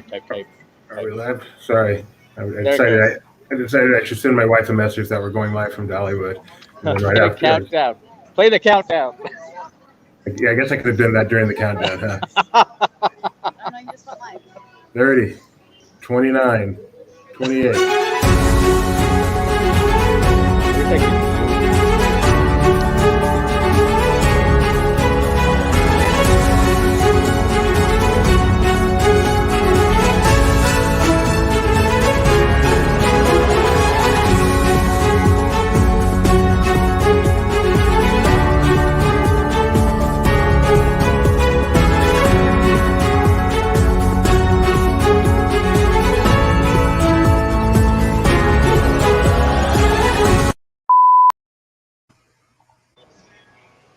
Type. Are we live? Sorry. I There decided I should send my wife a message that we're going live from Dollywood. And then right The after, countdown. Play the countdown. yeah, I guess I could have done that during the countdown, huh? Oh, no, you just went live. 30, 29, 28.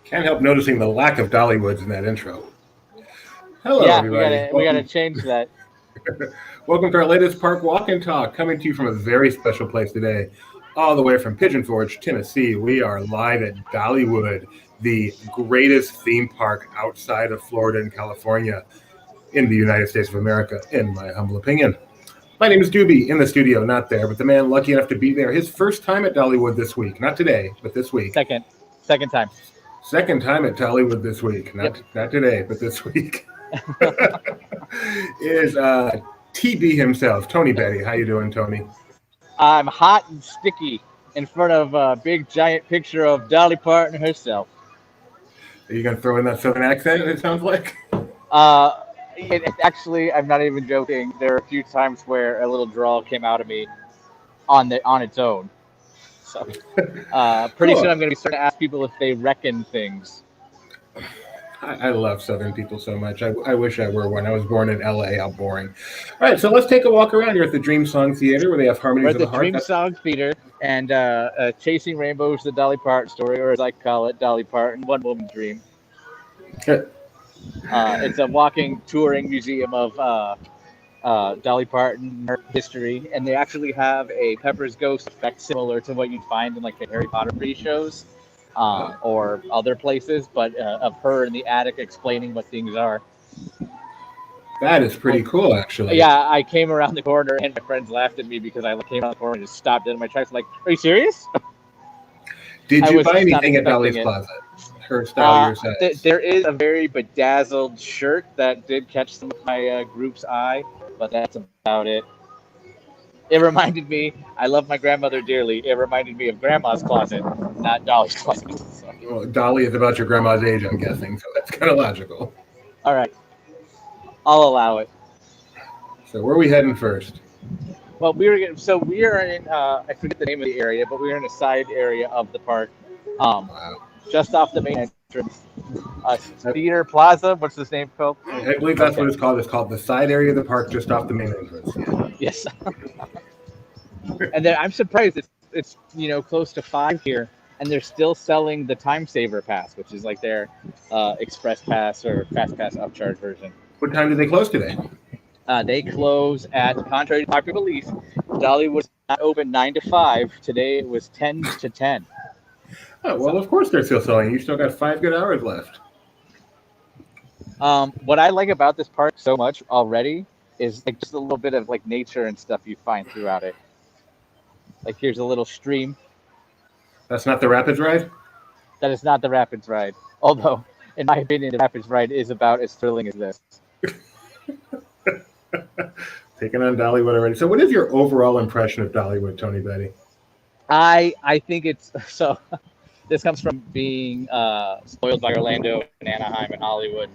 Can't help noticing the lack of Dollywoods in that intro. Hello, Yeah, everybody. we gotta change that. Welcome to our latest Park Walk and Talk, coming to you from a very special place today, all the way from Pigeon Forge, Tennessee. We are live at Dollywood, the greatest theme park outside of Florida and California in the United States of America, in my humble opinion. My name is Doobie, in the studio, not there, but the man lucky enough to be there. His first time at Dollywood this week, not today, but this week. Second time. Second time at Dollywood this week, not today, but this week. Is TB himself, Tony Betty. How you doing, Tony? I'm hot and sticky in front of a big giant picture of Dolly Parton herself. Are you gonna throw in that southern accent? It sounds like. Actually, I'm not even joking. There are a few times where a little drawl came out of me on its own. So, pretty Cool. soon I'm going to be starting to ask people if they reckon things. I love Southern people so much. I wish I were one. I was born in LA. How boring. All right, so let's take a walk around here at the Dream Song Theater where they have Harmonies We're of at the the Heart. Dream Song Theater, and Chasing Rainbows, the Dolly Parton story, or as I call it, Dolly Parton, One Woman Dream. It's a walking, touring museum of Dolly Parton, her history, and they actually have a Pepper's Ghost effect similar to what you'd find in like the Harry Potter pre-shows or other places, but of her in the attic explaining what things are. That is pretty cool, actually. Yeah, I came around the corner and my friends laughed at me because I came around the corner and just stopped dead in my tracks. Like, are you serious? Did you buy anything at expecting Dolly's it. Closet? Her style, your size. There is a very bedazzled shirt that did catch some of my group's eye, but that's about it. It reminded me, I love my grandmother dearly. It reminded me of Grandma's closet, not Dolly's closet. So. Well, Dolly is about your grandma's age, I'm guessing, so that's kind of logical. All right. I'll allow it. So where are we heading first? Well, we are in, I forget the name of the area, but we're in a side area of the park. Wow. Just off the main entrance. Theater Plaza, what's this name called? I believe that's what it's called. It's called the side area of the park just off the main entrance. Yeah. Yes. And then I'm surprised it's close to 5 here, and they're still selling the Time Saver Pass, which is like their Express Pass or Fast Pass upcharge version. What time do they close today? They close at, contrary to popular belief, Dollywood's not open 9 to 5. Today it was 10 to 10. Oh, well, of course they're still selling. You still got 5 good hours left. What I like about this park so much already is like just a little bit of like nature and stuff you find throughout it. Like here's a little stream. That's not the Rapids ride? That is not the Rapids ride. Although, in my opinion, the Rapids ride is about as thrilling as this. Taking on Dollywood already. So what is your overall impression of Dollywood, Tony Betty? I think it's so. This comes from being spoiled by Orlando and Anaheim and Hollywood.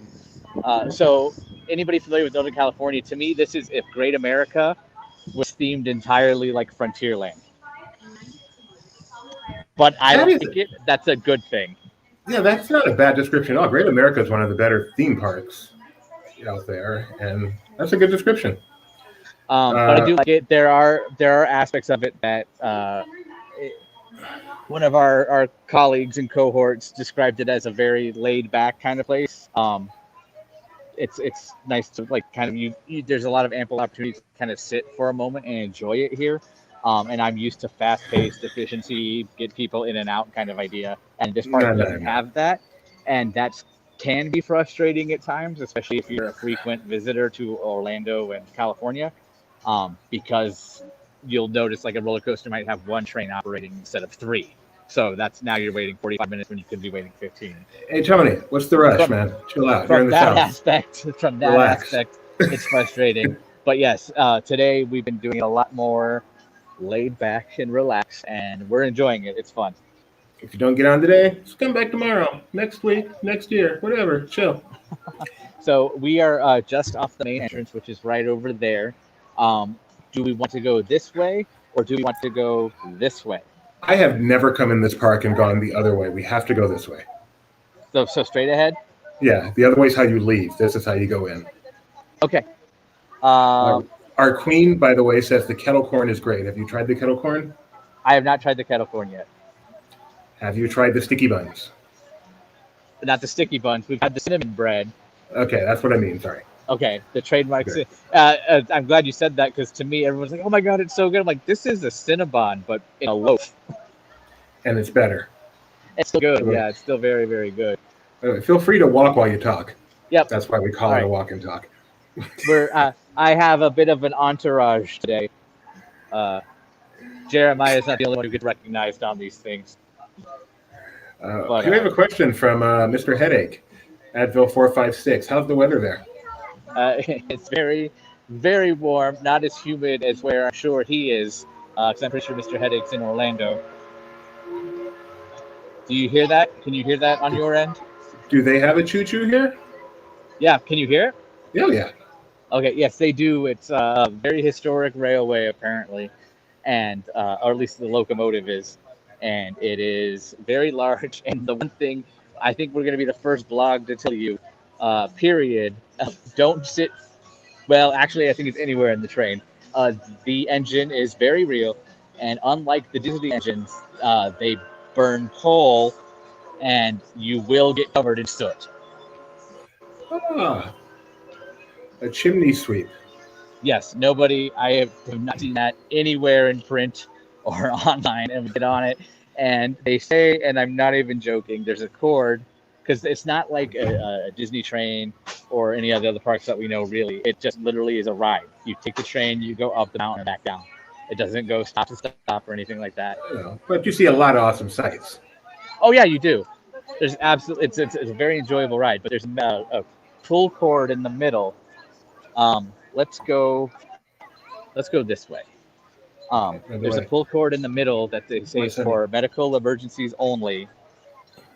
So anybody familiar with Northern California, to me, this is if Great America was themed entirely like Frontierland. But I don't think that's a good thing. Yeah, that's not a bad description at all. Great America is one of the better theme parks out there, and that's a good description. But I do like it. There are aspects of it that one of our colleagues and cohorts described it as a very laid back kind of place. It's nice to like kind of you there's a lot of ample opportunity to kind of sit for a moment and enjoy it here. And I'm used to fast-paced efficiency, get people in and out kind of idea. And this park doesn't have that. And that's can be frustrating at times, especially if you're a frequent visitor to Orlando and California, because you'll notice like a roller coaster might have one train operating instead of three. So that's now you're waiting 45 minutes when you could be waiting 15. Hey, Tony, what's the rush, man? Chill out. You're in the South. From that Relax. aspect, it's frustrating. But yes, today we've been doing a lot more laid back and relaxed, and we're enjoying it. It's fun. If you don't get on today, just come back tomorrow, next week, next year, whatever. Chill. So we are just off the main entrance, which is right over there. Do we want to go this way, or do we want to go this way? I have never come in this park and gone the other way. We have to go this way. So straight ahead? Yeah, the other way is how you leave. This is how you go in. Okay. Our queen, by the way, says the kettle corn is great. Have you tried the kettle corn? I have not tried the kettle corn yet. Have you tried the sticky buns? Not the sticky buns. We've had the cinnamon bread. Okay, that's what I mean. Sorry. Okay, the trademark. Good. I'm glad you said that, because to me, everyone's like, "Oh my god, it's so good!" I'm like, "This is a Cinnabon, but in a loaf." And it's better. It's still good. Yeah, it's still very, very good. Feel free to walk while you talk. Yep. That's why we call All it right. a walk and talk. I have a bit of an entourage today. Jeremiah is not the only one who gets recognized on these things. We have a question from Mr. Headache, Advil 456. How's the weather there? It's very, very warm. Not as humid as where I'm sure he is, because I'm pretty sure Mr. Headache's in Orlando. Do you hear that? Can you hear that on your end? Do they have a choo-choo here? Yeah. Can you hear it? Yeah. Okay. Yes, they do. It's a very historic railway, apparently, and or at least the locomotive is. And it is very large. And the one thing I think we're going to be the first blog to tell you, period, don't sit. Well, actually, I think it's anywhere in the train. The engine is very real. And unlike the Disney engines, they burn coal and you will get covered in soot. Ah, a chimney sweep. Yes, I have not seen that anywhere in print or online, and get on it. And they say, and I'm not even joking, there's a cord, because it's not like a Disney train or any of the other parks that we know, really. It just literally is a ride. You take the train, you go up the mountain and back down. It doesn't go stop to stop or anything like that. But you see a lot of awesome sights. Oh, yeah, you do. There's absolutely, it's a very enjoyable ride, but there's a pull cord in the middle. Let's go this way. There's a pull cord in the middle that they say is for medical emergencies only.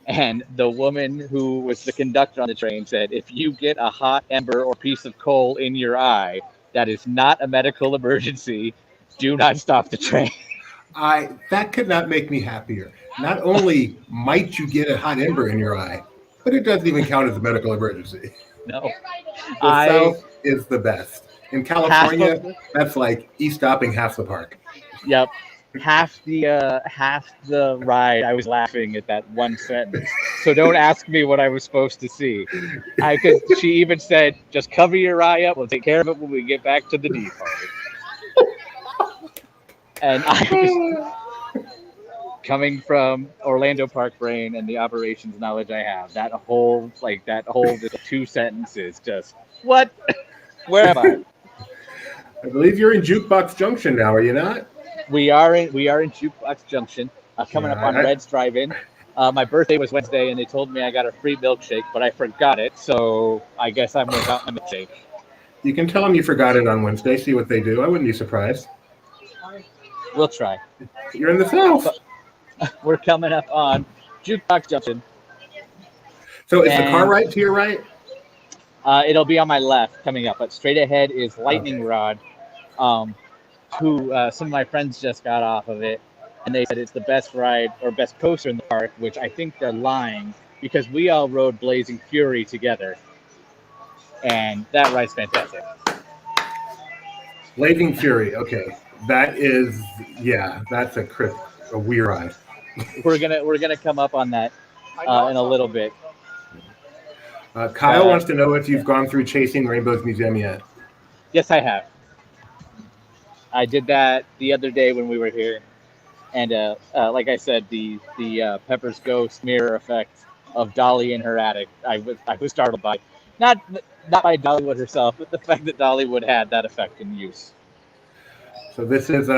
And the woman who was the conductor on the train said, if you get a hot ember or piece of coal in your eye, that is not a medical emergency. Do not stop the train. That could not make me happier. Not only might you get a hot ember in your eye, but it doesn't even count as a medical emergency. No. The South is the best. In California, that's like stopping half the park. Yep. Half the ride, I was laughing at that one sentence. So don't ask me what I was supposed to see. Because she even said, just cover your eye up. We'll take care of it when we get back to the D part. And I was coming from Orlando Park brain and the operations knowledge I have. That whole just 2 sentences. Just what? Where am I? I believe you're in Jukebox Junction now, are you not? We are in Jukebox Junction, coming up on Red's Drive-In. My birthday was Wednesday, and they told me I got a free milkshake, but I forgot it, so I guess I'm without my milkshake. You can tell them you forgot it on Wednesday, see what they do. I wouldn't be surprised. We'll try. You're in the South. We're coming up on Jukebox Junction. So is the car right to your right? It'll be on my left coming up, but straight ahead is Lightning Rod, who some of my friends just got off of it, and they said it's the best ride or best coaster in the park, which I think they're lying, because we all rode Blazing Fury together, and that ride's fantastic. Blazing Fury, okay. That's a weird ride. We're gonna come up on that in a little bit. Kyle wants to know if you've gone through Chasing Rainbows Museum yet. Yes, I have. I did that the other day when we were here, and like I said, the Pepper's Ghost mirror effect of Dolly in her attic. I was startled by not by Dollywood herself, but the fact that Dollywood had that effect in use. So this is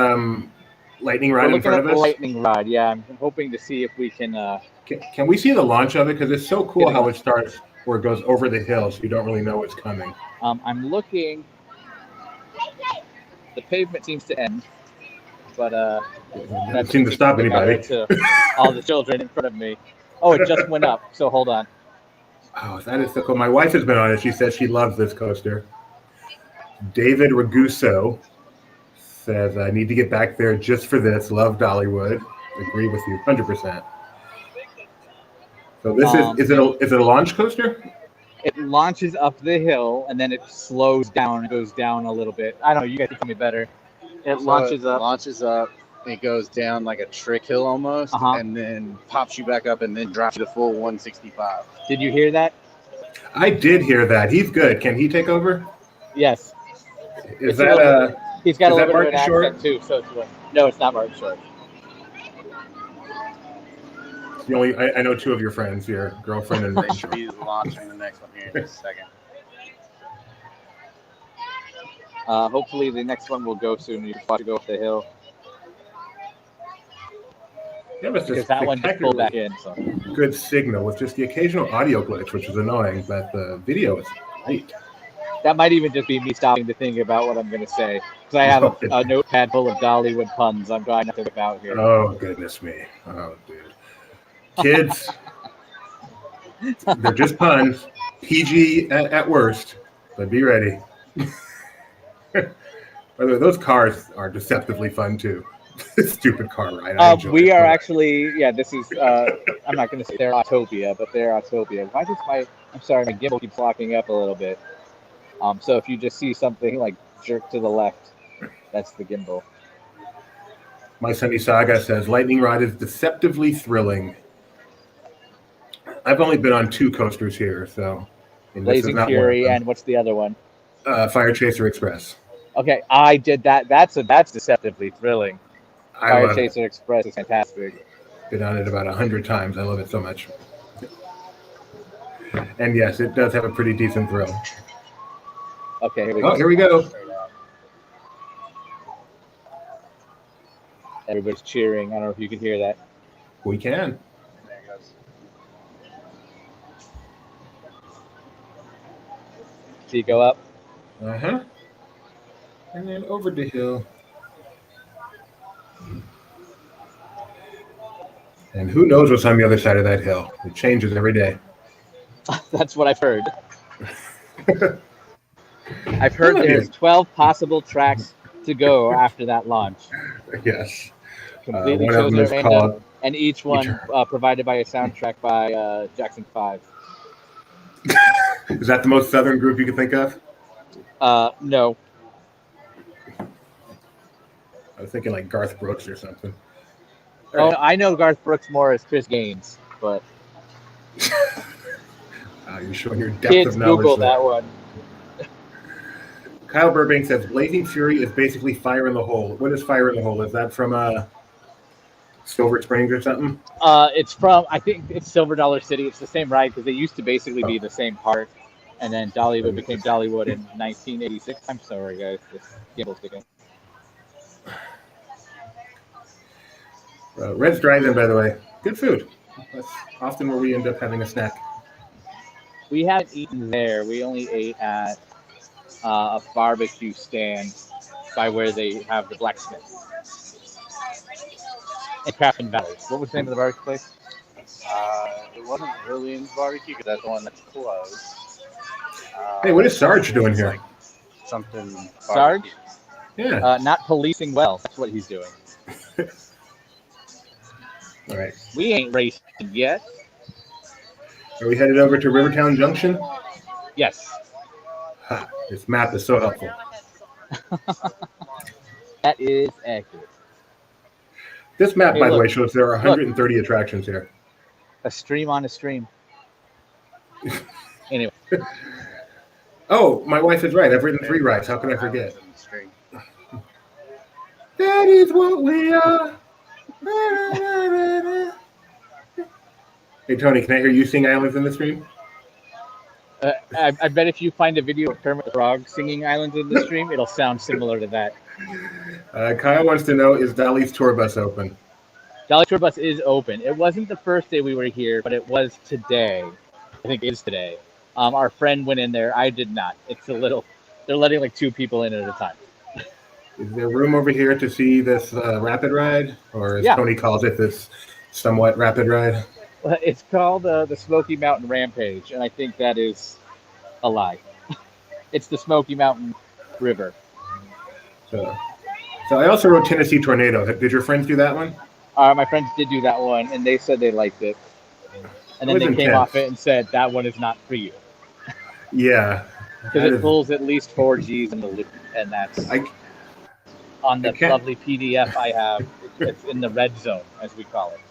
lightning rod We're in looking front at of the us. lightning rod. Yeah, I'm hoping to see if we can. Can we see the launch of it? Because it's so cool Get it how on. it starts where it goes over the hill, so you don't really know what's coming. I'm looking. The pavement seems to end, but It doesn't that's seem to stop the matter anybody. to all the children in front of me. Oh, it just went up. So hold on. Oh, that is so cool. My wife has been on it. She says she loves this coaster. David Raguso says, I need to get back there just for this. Love Dollywood. Agree with you 100%. So this is it a launch coaster? It launches up the hill and then it slows down, goes down a little bit. I don't know. You guys can tell me better. It launches up. Launches up. It goes down like a trick hill almost, and then pops you back up and then drops you to full 165. Did you hear that? I did hear that. He's good. Can he take over? Yes. Is that He's got a little bit of Martin an Short? accent too. So no, it's not Martin Short. the only? I know two of your friends, your girlfriend and Rachel. He's launching the next one here in just a second. Hopefully the next one will go soon. You can watch it go up the hill. Yeah, but Because that one just pulled back in. So. Good signal with just the occasional audio glitch, which is annoying, but the video is great. That might even just be me stopping to think about what I'm going to say. Because I have a notepad full of Dollywood puns I'm trying to think about here. Oh, goodness me. Oh, dude. Kids, they're just puns. PG at worst, but be ready. By the way, those cars are deceptively fun, too. Stupid car ride. We are actually, this is, I'm not going to say they're Autopia, but they're Autopia. Why does I'm sorry, my gimbal keeps locking up a little bit. So if you just see something like jerk to the left, that's the gimbal. My Sunny Saga says, Lightning Rod is deceptively thrilling. I've only been on 2 coasters here, so. Blazing Fury, and what's the other one? Fire Chaser Express. Okay, I did that. That's deceptively thrilling. Fire Chaser Express is fantastic. Been on it about 100 times. I love it so much. And yes, it does have a pretty decent thrill. Okay, here we go. Oh, here we go. Everybody's cheering. I don't know if you can hear that. We can. There it goes. See it go up? Uh-huh. And then over the hill. And who knows what's on the other side of that hill? It changes every day. That's what I've heard. I've heard there's 12 possible tracks to go after that launch. Yes. Completely one of them is chosen called and each one provided by a soundtrack by Jackson 5. Is that the most southern group you can think of? No. I was thinking like Garth Brooks or something. Oh, I know Garth Brooks more as Chris Gaines, but you're showing your depth kids of knowledge. Google there. that one. Kyle Burbank says Blazing Fury is basically Fire in the Hole. What is Fire in the Hole? Is that from Silver Springs or something? It's from, I think it's Silver Dollar City. It's the same ride because they used to basically be the same park. And then Dollywood became Dollywood in 1986. I'm sorry, guys. This gimbal's sticking. Red's Drive-In, by the way. Good food. That's often where we end up having a snack. We haven't eaten there. We only ate at a barbecue stand by where they have the Blacksmith in Craftsman Valley. What was the name of the barbecue place? It wasn't Williams Barbecue because that's the one that's closed. Hey, what is Sarge doing here? Like something. Sarge? Yeah. Not policing well. That's what he's doing. All right. We ain't racing yet. Are we headed over to Rivertown Junction? Yes. This map is so helpful. That is accurate. This map, Hey, by the look. way, shows there are 130 attractions here. A stream on a stream. Anyway. Oh, my wife is right. I've written 3 rides. How can I forget? Straight. That is what we are. Hey, Tony, can I hear you sing Islands in the Stream? I bet if you find a video of Kermit the Frog singing Islands in the Stream, it'll sound similar to that. Kyle wants to know, is Dolly's tour bus open? Dolly Tour Bus is open. It wasn't the first day we were here, but it was today. I think it is today. Our friend went in there. I did not. It's a little. They're letting like 2 people in at a time. Is there room over here to see this rapid ride? Or as Tony calls it, this somewhat rapid ride? It's called the Smoky Mountain Rampage, and I think that is a lie. It's the Smoky Mountain River. So I also wrote Tennessee Tornado. Did your friends do that one? My friends did do that one, and they said they liked it. And then they came off it and said, that one is not for you. Yeah. Because it pulls at least 4 Gs in the loop, and that's on the lovely PDF I have. It's in the red zone, as we call it.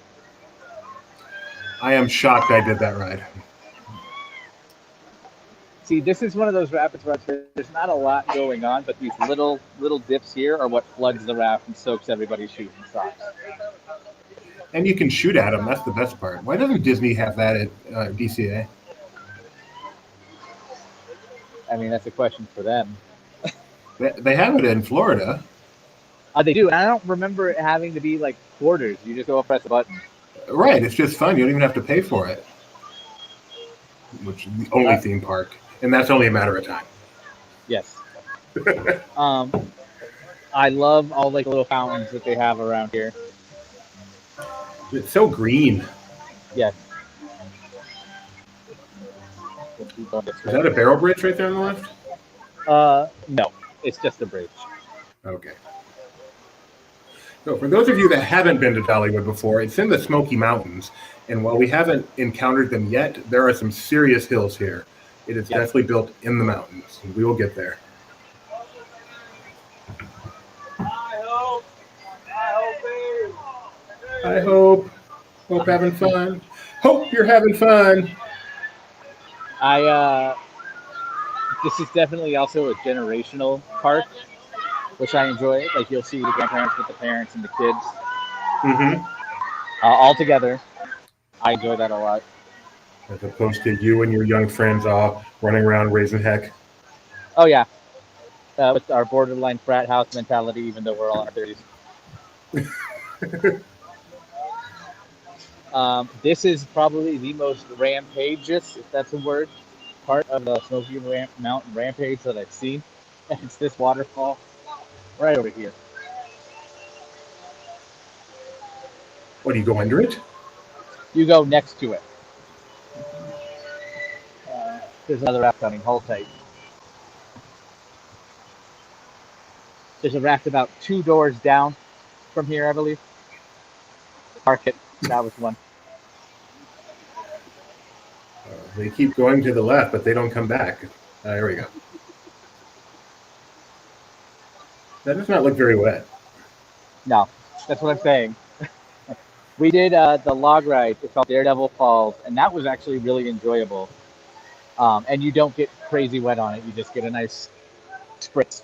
I am shocked I did that ride. See, this is one of those rapids where there's not a lot going on, but these little dips here are what floods the raft and soaks everybody's shoes and socks. And you can shoot at them. That's the best part. Why doesn't Disney have that at DCA? I mean, that's a question for them. They have it in Florida. They do. And I don't remember it having to be like quarters. You just go press a button. Right. It's just fun. You don't even have to pay for it. Which is the only theme park. And that's only a matter of time. Yes. I love all like little fountains that they have around here. It's so green. Yes. Is that a barrel bridge right there on the left? No. It's just a bridge. Okay. So for those of you that haven't been to Dollywood before, it's in the Smoky Mountains. And while we haven't encountered them yet, there are some serious hills here. It is definitely built in the mountains. We will get there. I hope. Hope having fun. Hope you're having fun. This is definitely also a generational park, which I enjoy. Like you'll see the grandparents with the parents and the kids. Mm-hmm. All together. I enjoy that a lot. As opposed to you and your young friends all running around raising heck. Oh, yeah. With our borderline frat house mentality, even though we're all in our 30s. This is probably the most rampageous, if that's a word, part of the Smoky Mountain Rampage that I've seen. And it's this waterfall right over here. What, do you go under it? You go next to it. There's another raft coming. Hold tight. There's a raft about 2 doors down from here, I believe. Park it. That was one. They keep going to the left, but they don't come back. There we go. That does not look very wet. No, that's what I'm saying. We did the log ride. It's called Daredevil Falls, and that was actually really enjoyable. And you don't get crazy wet on it. You just get a nice spritz.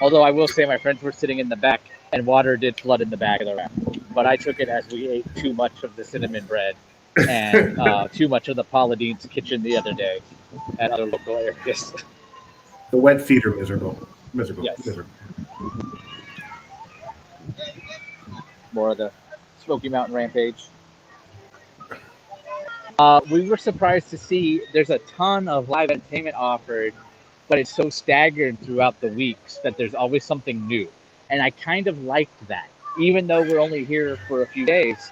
Although I will say my friends were sitting in the back, and water did flood in the back of the raft. But I took it as we ate too much of the cinnamon bread and too much of the Paula Dean's kitchen the other day at other local areas. The wet feet are miserable. Yes. Miserable. More of the Smoky Mountain Rampage. We were surprised to see there's a ton of live entertainment offered, but it's so staggered throughout the weeks that there's always something new. And I kind of liked that. Even though we're only here for a few days,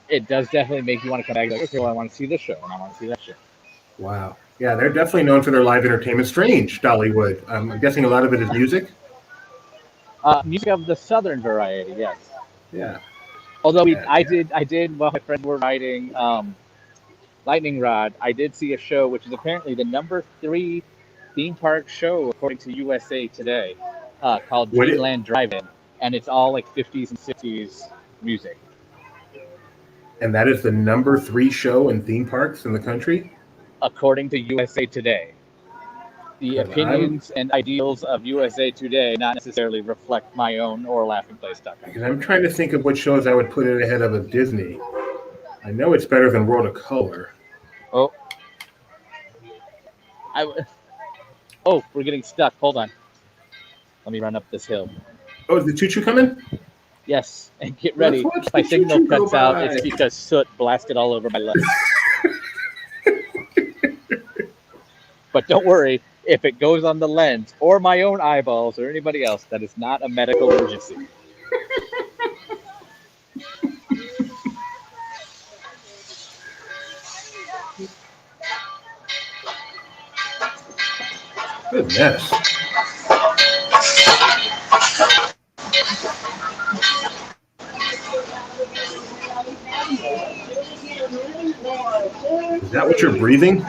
it does definitely make you want to come back. Like, okay, well, I want to see this show, and I want to see that show. Wow. Yeah, they're definitely known for their live entertainment. Strange, Dollywood. I'm guessing a lot of it is music? Music of the southern variety, yes. Yeah. Although I did while my friends were riding Lightning Rod, I did see a show which is apparently the number 3 theme park show according to USA Today, called Dreamland Drive-In, and it's all like 50s and 60s music. And that is the number 3 show in theme parks in the country? According to USA Today. The opinions and ideals of USA Today not necessarily reflect my own or LaughingPlace.com. Because I'm trying to think of what shows I would put it ahead of Disney. I know it's better than World of Color. Oh. Oh, we're getting stuck. Hold on. Let me run up this hill. Oh, is the choo-choo coming? Yes, and get ready. Let's watch If my the signal choo-choo go cuts out, by. it's because soot blasted all over my left. But don't worry, if it goes on the lens or my own eyeballs or anybody else, that is not a medical emergency. Good mess. Is that what you're breathing?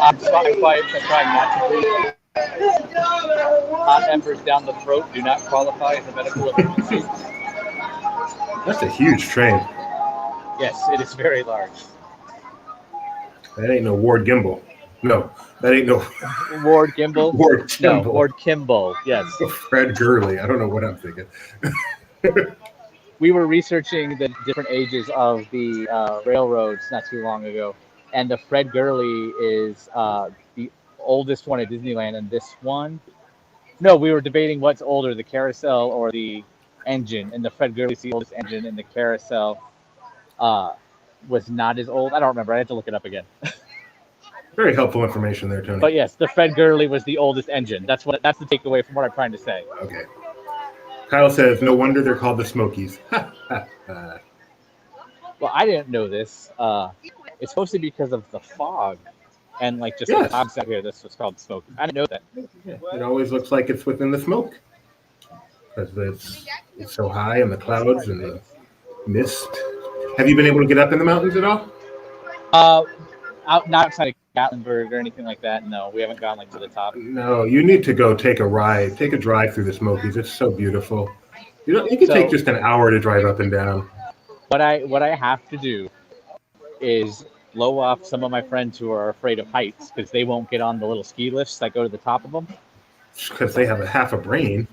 I'm trying not to breathe. Hot embers down the throat do not qualify as a medical emergency. That's a huge train. Yes, it is very large. That ain't no Ward Gimbal. No, that ain't no Ward Gimbal? Ward Kimball. No, Ward Kimball, yes. Fred Gurley. I don't know what I'm thinking. We were researching the different ages of the railroads not too long ago, and the Fred Gurley is the oldest one at Disneyland, and this one... No, we were debating what's older, the carousel or the engine, and the Fred Gurley is the oldest engine, and the carousel was not as old. I don't remember. I had to look it up again. Very helpful information there, Tony. But yes, the Fred Gurley was the oldest engine. That's the takeaway from what I'm trying to say. Okay. Kyle says, no wonder they're called the Smokies. Well, I didn't know this. It's supposed to be because of the fog and like just the fog out here. This was called Smoky. I didn't know that. Yeah, it always looks like it's within the smoke because it's so high in the clouds and the mist. Have you been able to get up in the mountains at all? Not outside of Gatlinburg or anything like that. No, we haven't gone like to the top. No, you need to go take a ride, take a drive through the Smokies. It's so beautiful. You can take just an hour to drive up and down. What I have to do is blow off some of my friends who are afraid of heights because they won't get on the little ski lifts that go to the top of them. Because they have half a brain.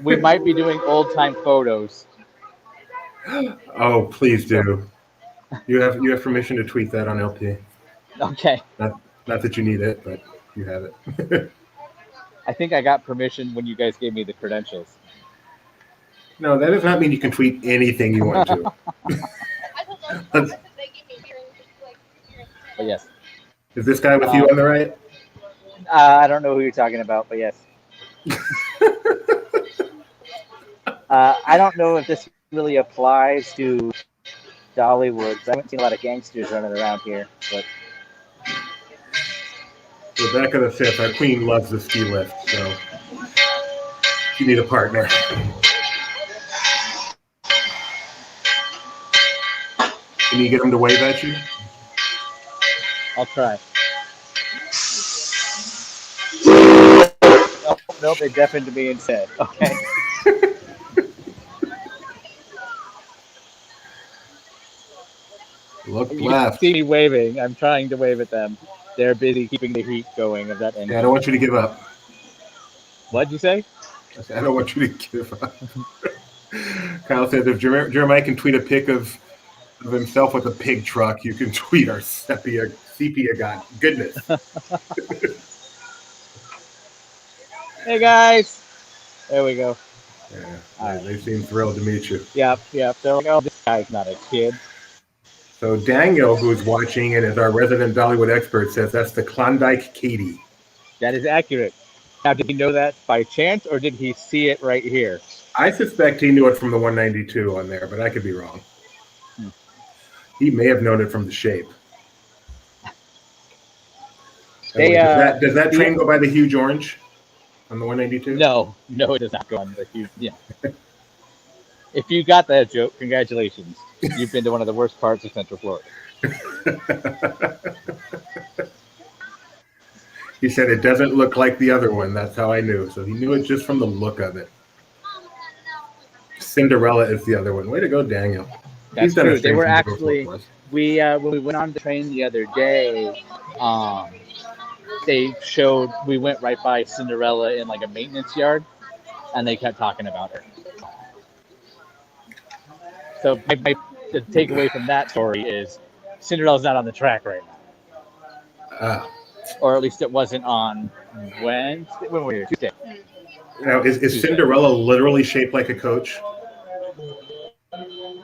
We might be doing old time photos. Oh, please do. You have permission to tweet that on LP. Okay. Not that you need it, but you have it. I think I got permission when you guys gave me the credentials. No, that does not mean you can tweet anything you want to. But yes. Is this guy with you on the right? I don't know who you're talking about, but yes. I don't know if this really applies to Dollywood. I haven't seen a lot of gangsters running around here, but Rebecca the Fifth, our queen, loves the ski lift, so you need a partner. Can you get him to wave at you? I'll try. Oh, nope, it deafened me instead. Okay. Look You left. see me waving. I'm trying to wave at them. They're busy keeping the heat going of that engine. Yeah, I don't want you to give up. What'd you say? I don't want you to give up. Kyle says if Jeremiah can tweet a pic of himself with a pig truck, you can tweet our sepia goodness. Hey guys. There we go. Yeah, they seem thrilled to meet you. Yep. They're like, oh, this guy's not a kid. So Daniel, who's watching and is our resident Dollywood expert, says that's the Klondike Katie. That is accurate. Now, did he know that by chance, or did he see it right here? I suspect he knew it from the 192 on there, but I could be wrong. He may have known it from the shape. Does that train go by the huge orange on the 192? No, it does not go on the huge. Yeah. If you got that joke, congratulations. You've been to one of the worst parts of Central Florida. He said it doesn't look like the other one. That's how I knew. So he knew it just from the look of it. Cinderella is the other one. Way to go, Daniel. That's true. They were actually when we went on the train the other day. They showed we went right by Cinderella in like a maintenance yard, and they kept talking about her. So the takeaway from that story is Cinderella's not on the track right now. Or at least it wasn't on Wednesday. When were we here? Tuesday. Now, is Cinderella literally shaped like a coach?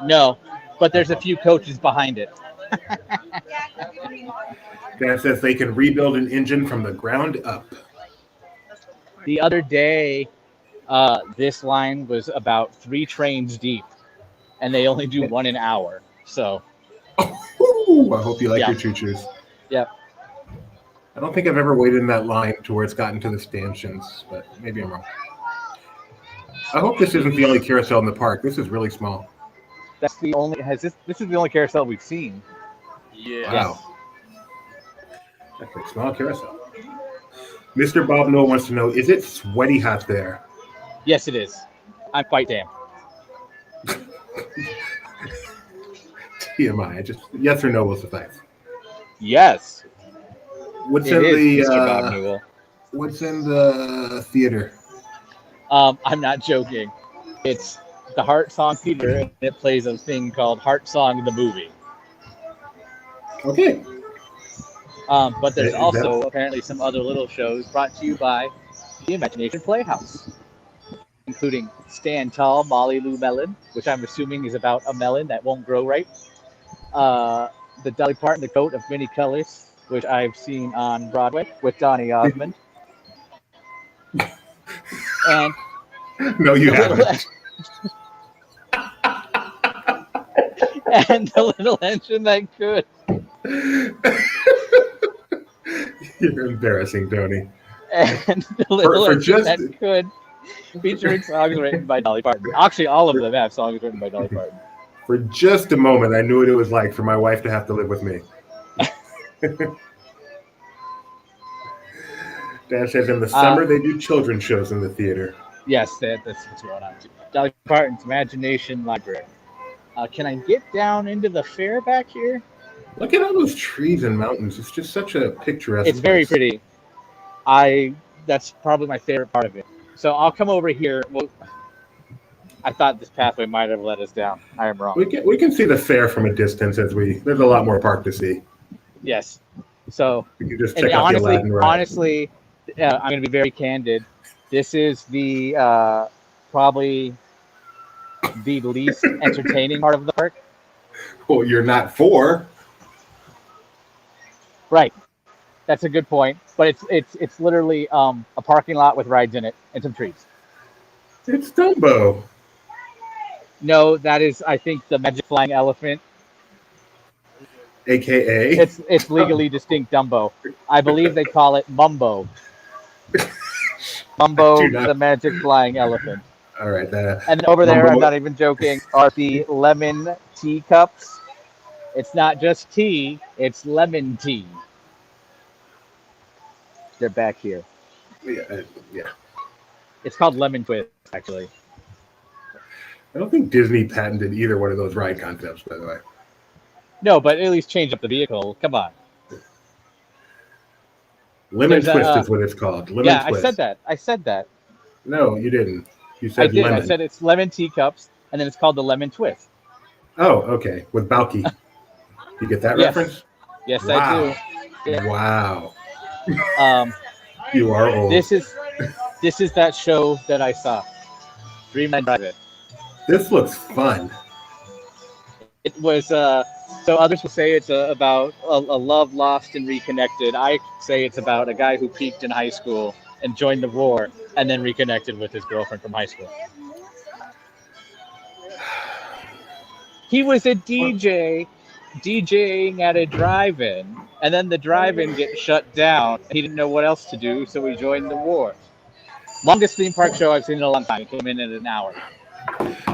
No, but there's a few coaches behind it. Dan says they can rebuild an engine from the ground up. The other day, this line was about 3 trains deep, and they only do 1 an hour. So, Ooh, I hope you like your choo-choos. Yep. I don't think I've ever waited in that line to where it's gotten to the stanchions, but maybe I'm wrong. I hope this isn't the only carousel in the park. This is really small. That's the only this is the only carousel we've seen. Yeah. Wow. That's a small carousel. Mr. Bob Noel wants to know, is it sweaty hot there? Yes, it is. I'm quite damp. TMI. Just yes or no will suffice. Yes. What's It in is, the Mr. Bob Newell. What's in the theater? I'm not joking. It's the Heart Song Theater, and it plays a thing called Heart Song the Movie. Okay. But there's also apparently some other little shows brought to you by the Imagination Playhouse, including Stand Tall, Molly Lou Melon, which I'm assuming is about a melon that won't grow right. The Dolly Parton, the Coat of Many Colors, which I've seen on Broadway with Donny Osmond. And no, you haven't. And the little engine that could. You're embarrassing, Tony. And the little engine that could, featuring songs written by Dolly Parton. Actually, all of them have songs written by Dolly Parton. For just a moment, I knew what it was like for my wife to have to live with me. Dad says in the summer they do children's shows in the theater. Yes, that's what's going on. Dolly Parton's Imagination Library. Can I get down into the fair back here? Look at all those trees and mountains. It's just such a picturesque It's very pretty. That's probably my favorite part of it. So I'll come over here. Well, I thought this pathway might have led us down. I am wrong. We can see the fair from a distance there's a lot more park to see. Yes. So we can just check out the Aladdin ride. Honestly, I'm going to be very candid. This is the probably the least entertaining part of the park. Well, you're not 4. Right. That's a good point. But it's literally a parking lot with rides in it and some trees. It's Dumbo. No, that is, I think, the Magic Flying Elephant. AKA? It's legally distinct Dumbo. I believe they call it Mumbo. Mumbo, the Magic Flying Elephant. All right. And over there, I'm not even joking, are the lemon tea cups. It's not just tea, it's lemon tea. They're back here. Yeah. It's called Lemon Twist, actually. I don't think Disney patented either one of those ride concepts, by the way. No, but at least change up the vehicle. Come on. Lemon Twist is what it's called. Lemon Twist. I said that. No, you didn't. You said lemon. Lemon. I said it's lemon teacups, and then it's called the Lemon Twist. Oh, okay. With Balky. You get that reference? Yes, wow. I do. Yeah. Wow. You are old. This is that show that I saw. Dreamland Drive-In. This looks fun. It was so others will say it's about a love lost and reconnected. I say it's about a guy who peaked in high school and joined the war and then reconnected with his girlfriend from high school. He was a DJ DJing at a drive-in, and then the drive-in gets shut down. He didn't know what else to do, so he joined the war. Longest theme park show I've seen in a long time. It came in an hour.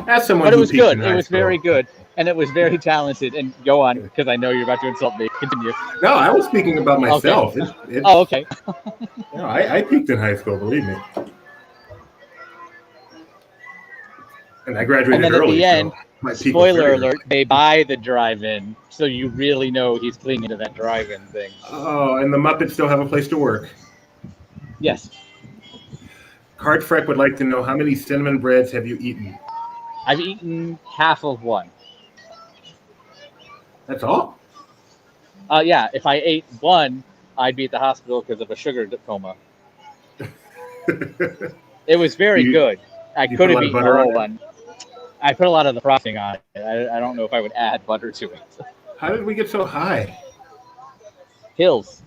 As someone but it was good. It was very good, and it was very talented. And go on, because I know you're about to insult me. Continue. No, I was speaking about myself. Okay. Okay. No, I peaked in high school, believe me. And I graduated and then early. At the end, spoiler alert, they buy the drive-in, so you really know he's clinging to that drive-in thing. Oh, and the Muppets still have a place to work. Yes. Cardfreck would like to know, how many cinnamon breads have you eaten? I've eaten half of one. That's all? Yeah, if I ate one, I'd be at the hospital because of a sugar coma. It was very good. I could have eaten the whole one. I put a lot of the frosting on it. I don't know if I would add butter to it. How did we get so high? Hills.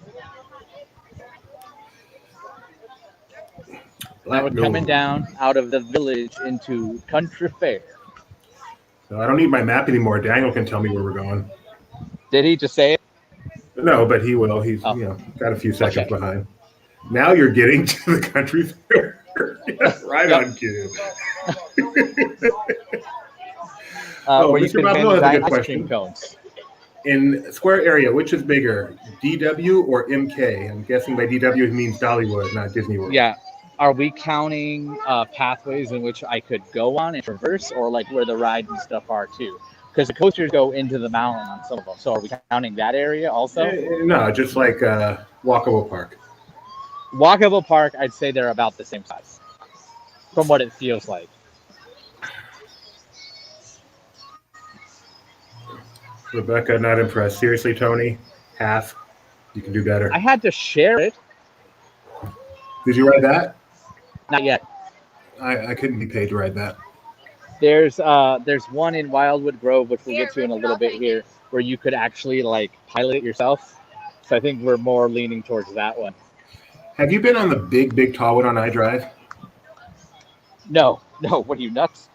Black We're coming down out of the village into country fair. So I don't need my map anymore. Daniel can tell me where we're going. Did he just say it? No, but he will. He's got a few seconds behind. Now you're getting to the country fair. Right on cue. Where Mr. Bob has a good question. Cones. In square area, which is bigger, DW or MK? I'm guessing by DW it means Dollywood, not Disney World. Yeah. Are we counting pathways in which I could go on and traverse, or like where the rides and stuff are too? Because the coasters go into the mountain on some of them. So are we counting that area also? No, just like Walkable Park. Walkable Park, I'd say they're about the same size, from what it feels like. Rebecca, not impressed. Seriously, Tony, half. You can do better. I had to share it. Did you write that? Not yet. I couldn't be paid to write that. There's one in Wildwood Grove, which we'll get to in a little bit here, where you could actually like pilot it yourself. So I think we're more leaning towards that one. Have you been on the big tall one on iDrive? No. What are you, nuts?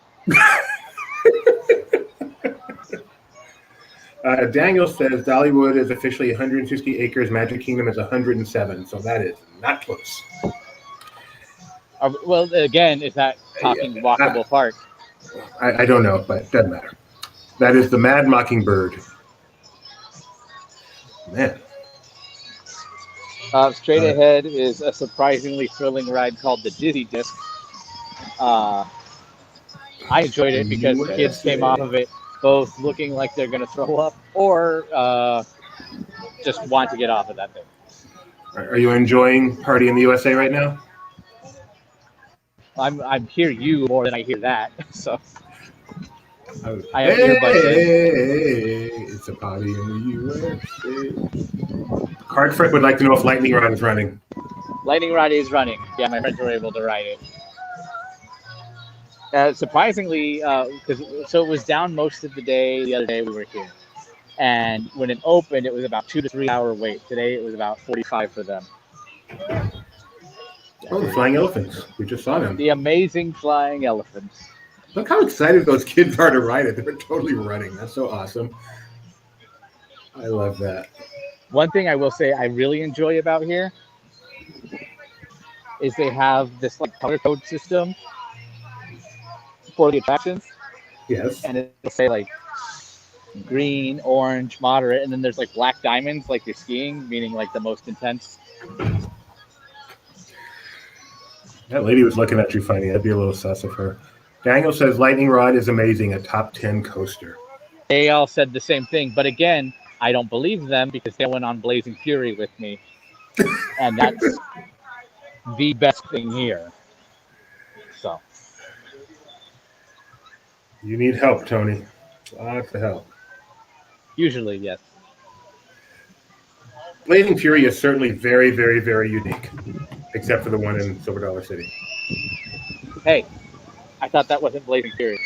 Daniel says Dollywood is officially 160 acres. Magic Kingdom is 107. So that is not close. Well, again, is that talking Walkable Park? I don't know, but it doesn't matter. That is the Mad Mockingbird. Man. Straight ahead is a surprisingly thrilling ride called the Dizzy Disc. I enjoyed it because the kids came off of it both looking like they're going to throw up or just want to get off of that thing. Are you enjoying Party in the USA right now? I'm hear you more than I hear that. So I have earbuds in. It's a party in the USA. Cardfrick would like to know if Lightning Rod is running. Lightning Rod is running. Yeah, my friends were able to ride it. Surprisingly, so it was down most of the day. The other day we were here, and when it opened, it was about 2 to 3 hour wait. Today it was about 45 for them. Oh, the flying elephants. We just saw them. The amazing flying elephants. Look how excited those kids are to ride it. They're totally running. That's so awesome. I love that. One thing I will say I really enjoy about here is they have this like color code system for the attractions. Yes. And it'll say like green, orange, moderate, and then there's like black diamonds like you're skiing, meaning like the most intense. That lady was looking at you funny. I'd be a little sus of her. Daniel says Lightning Rod is amazing, a top 10 coaster. They all said the same thing, but again, I don't believe them because they went on Blazing Fury with me. And that's the best thing here. So. You need help, Tony. Lots of help. Usually, yes. Blazing Fury is certainly very, very, very unique, except for the one in Silver Dollar City. Hey, I thought that wasn't Blazing Fury.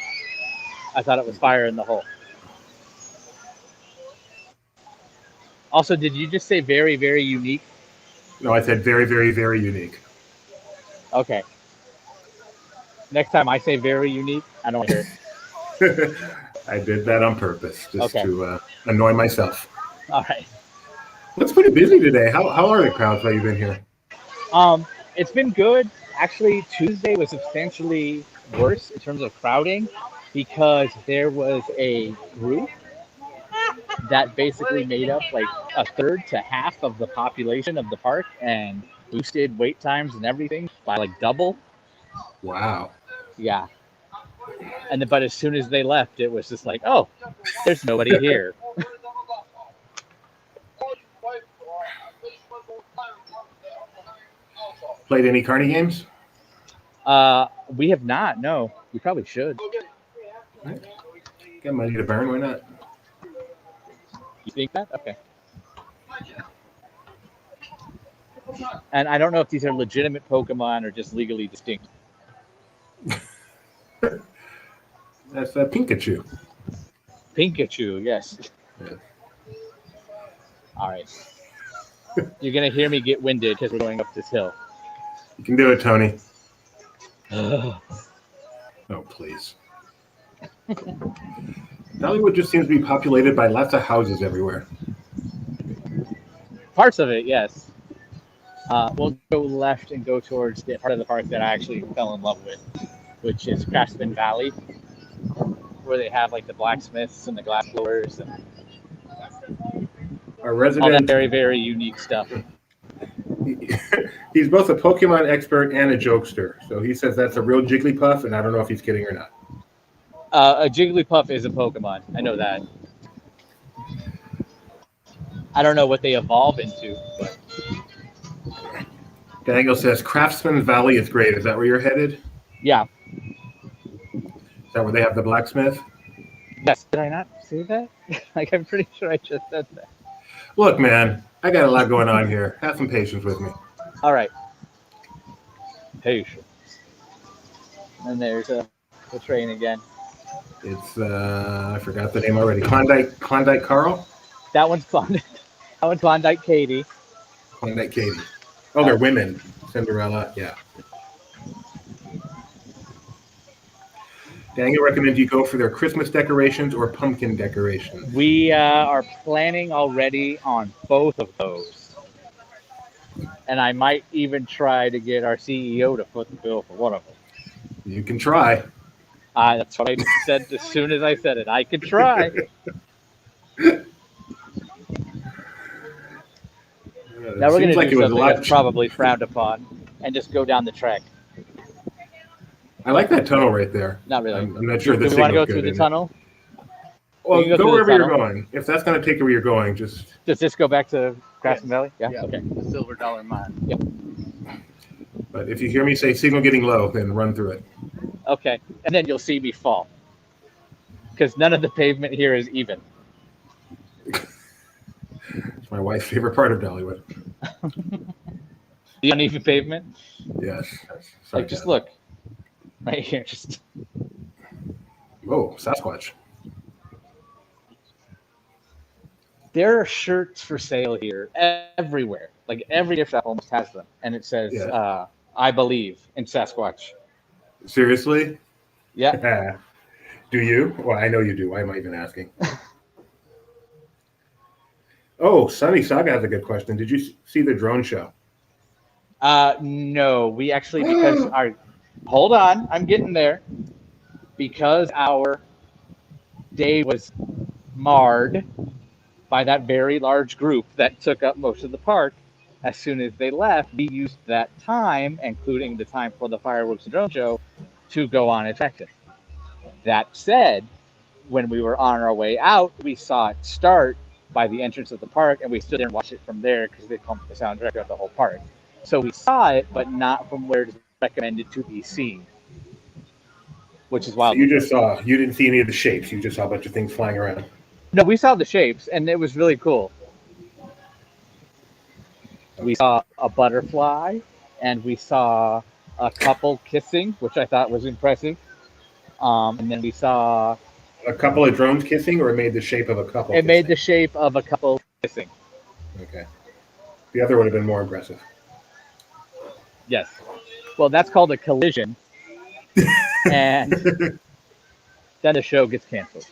I thought it was Fire in the Hole. Also, did you just say very, very unique? No, I said very, very, very unique. Okay. Next time I say very unique, I don't hear it. I did that on purpose, just okay. to annoy myself. All right. It's pretty busy today. How are the crowds while you've been here? It's been good. Actually, Tuesday was substantially worse in terms of crowding because there was a group that basically made up like a third to half of the population of the park and boosted wait times and everything by like double. Wow. Yeah. But as soon as they left, it was just like, oh, there's nobody here. Played any Carney games? We have not. No, we probably should. Right. Got money to burn. Why not? You think that? Okay. And I don't know if these are legitimate Pokemon or just legally distinct. That's Pikachu. Pikachu, yes. Yeah. All right. You're gonna hear me get winded because we're going up this hill. You can do it, Tony. Oh, please. Dollywood just seems to be populated by lots of houses everywhere. Parts of it, yes. We'll go left and go towards the part of the park that I actually fell in love with, which is Craftsman Valley, where they have like the blacksmiths and the glass blowers and Our all that resident, very, very unique stuff. he's both a Pokemon expert and a jokester. So he says that's a real Jigglypuff, and I don't know if he's kidding or not. A Jigglypuff is a Pokemon. I know that. I don't know what they evolve into, but Daniel says Craftsman Valley is great. Is that where you're headed? yeah. Is that where they have the blacksmith? Yes. Did I not say that? Like, I'm pretty sure I just said that. Look, man, I got a lot going on here. Have some patience with me. All right. Patience. And there's the train again. It's I forgot the name already. Klondike Carl? That one's Klondike. That one's Klondike Katie. Klondike Katie. Oh, they're women. Cinderella, yeah. Daniel recommends you go for their Christmas decorations or pumpkin decorations. We are planning already on both of those. And I might even try to get our CEO to foot the bill for one of them. You can try. That's what I said as soon as I said it. I could try. Now we're going to do something that's probably frowned upon and just go down the track. I like that tunnel right there. Not really. I'm not sure Do we want to go through the tunnel? Well, go wherever you're going. If that's going to take you where you're going, just... Does this go back to Craftsman Valley? Yeah? Okay. The Silver Dollar Mine. Yep. But if you hear me say signal getting low, then run through it. Okay. And then you'll see me fall. Because none of the pavement here is even. It's my wife's favorite part of Dollywood. The uneven pavement? Yes. Like, just look. Right here. Just. Whoa, Sasquatch. There are shirts for sale here everywhere. Like every gift shop almost has them. And it says, I believe in Sasquatch. Seriously? Yeah. Do you? Well, I know you do. Why am I even asking? Oh, Sunny Saga has a good question. Did you see the drone show? No. We actually, because our... Hold on. I'm getting there. Because our day was marred by that very large group that took up most of the park. As soon as they left, we used that time, including the time for the fireworks and drone show, to go on attractions. That said, when we were on our way out, we saw it start by the entrance of the park, and we stood there and watched it from there because they pumped the soundtrack of the whole park. So we saw it, but not from where it's recommended to be seen, which is wild. So you didn't see any of the shapes. You just saw a bunch of things flying around. No, we saw the shapes, and it was really cool. We saw a butterfly, and we saw a couple kissing, which I thought was impressive. And then we saw... A couple of drones kissing, or it made the shape of a couple? It made the shape of a couple kissing. Okay. The other would have been more impressive. Yes. Well, that's called a collision. And then the show gets canceled.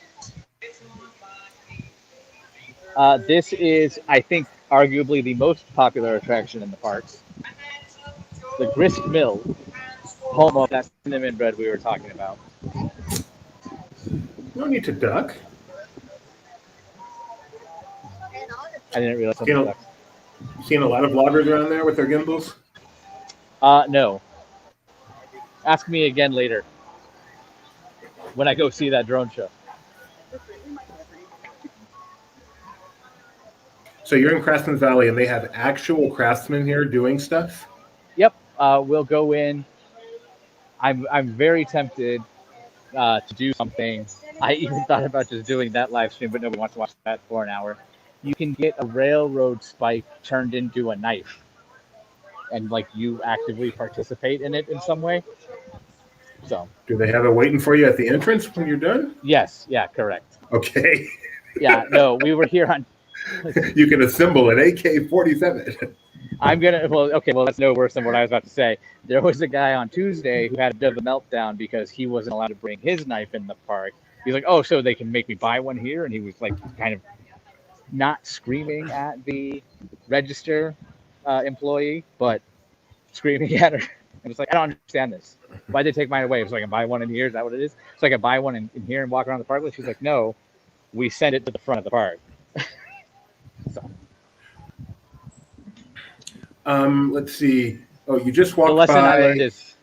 This is, I think, arguably the most popular attraction in the parks. The Grist Mill, home of that cinnamon bread we were talking about. No need to duck. I didn't realize something duck. You seen a lot of vloggers around there with their gimbals? No. Ask me again later when I go see that drone show. So you're in Craftsman Valley, and they have actual craftsmen here doing stuff? Yep. We'll go in I'm very tempted to do something. I even thought about just doing that live stream, but nobody wants to watch that for an hour. You can get a railroad spike turned into a knife, and like you actively participate in it in some way. So. Do they have it waiting for you at the entrance when you're done? Yes. Yeah. Correct. Okay. Yeah. No, we were here on. You can assemble an AK-47. Well, that's no worse than what I was about to say. There was a guy on Tuesday who had a bit of a meltdown because he wasn't allowed to bring his knife in the park. He's like, oh, so they can make me buy one here? And he was like kind of not screaming at the register employee, but screaming at her. And it's like, I don't understand this. Why'd they take mine away? So I can buy one in here? Is that what it is? So I can buy one in here and walk around the park with? She's like, no, we send it to the front of the park. So. Let's see. Oh, you just walked the lesson by. I learned is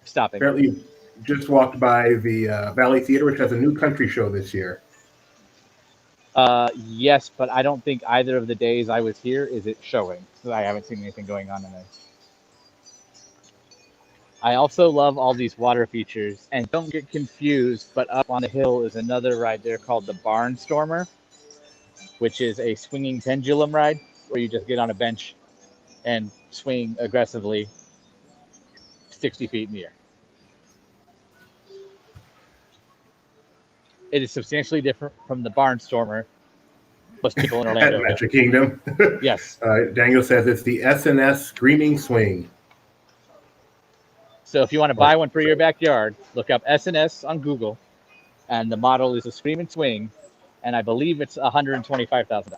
stopping. Apparently, you just walked by the Valley Theater, which has a new country show this year. Yes, but I don't think either of the days I was here is it showing. So I haven't seen anything going on in there. I also love all these water features, and don't get confused, but up on the hill is another ride there called the Barnstormer, which is a swinging pendulum ride where you just get on a bench and swing aggressively 60 feet in the air. It is substantially different from the Barnstormer. Most people in Orlando. At Magic Kingdom. Yes. Daniel says it's the S&S Screaming Swing. So if you want to buy one for your backyard, look up S&S on Google, and the model is a Scream and Swing, and I believe it's $125,000.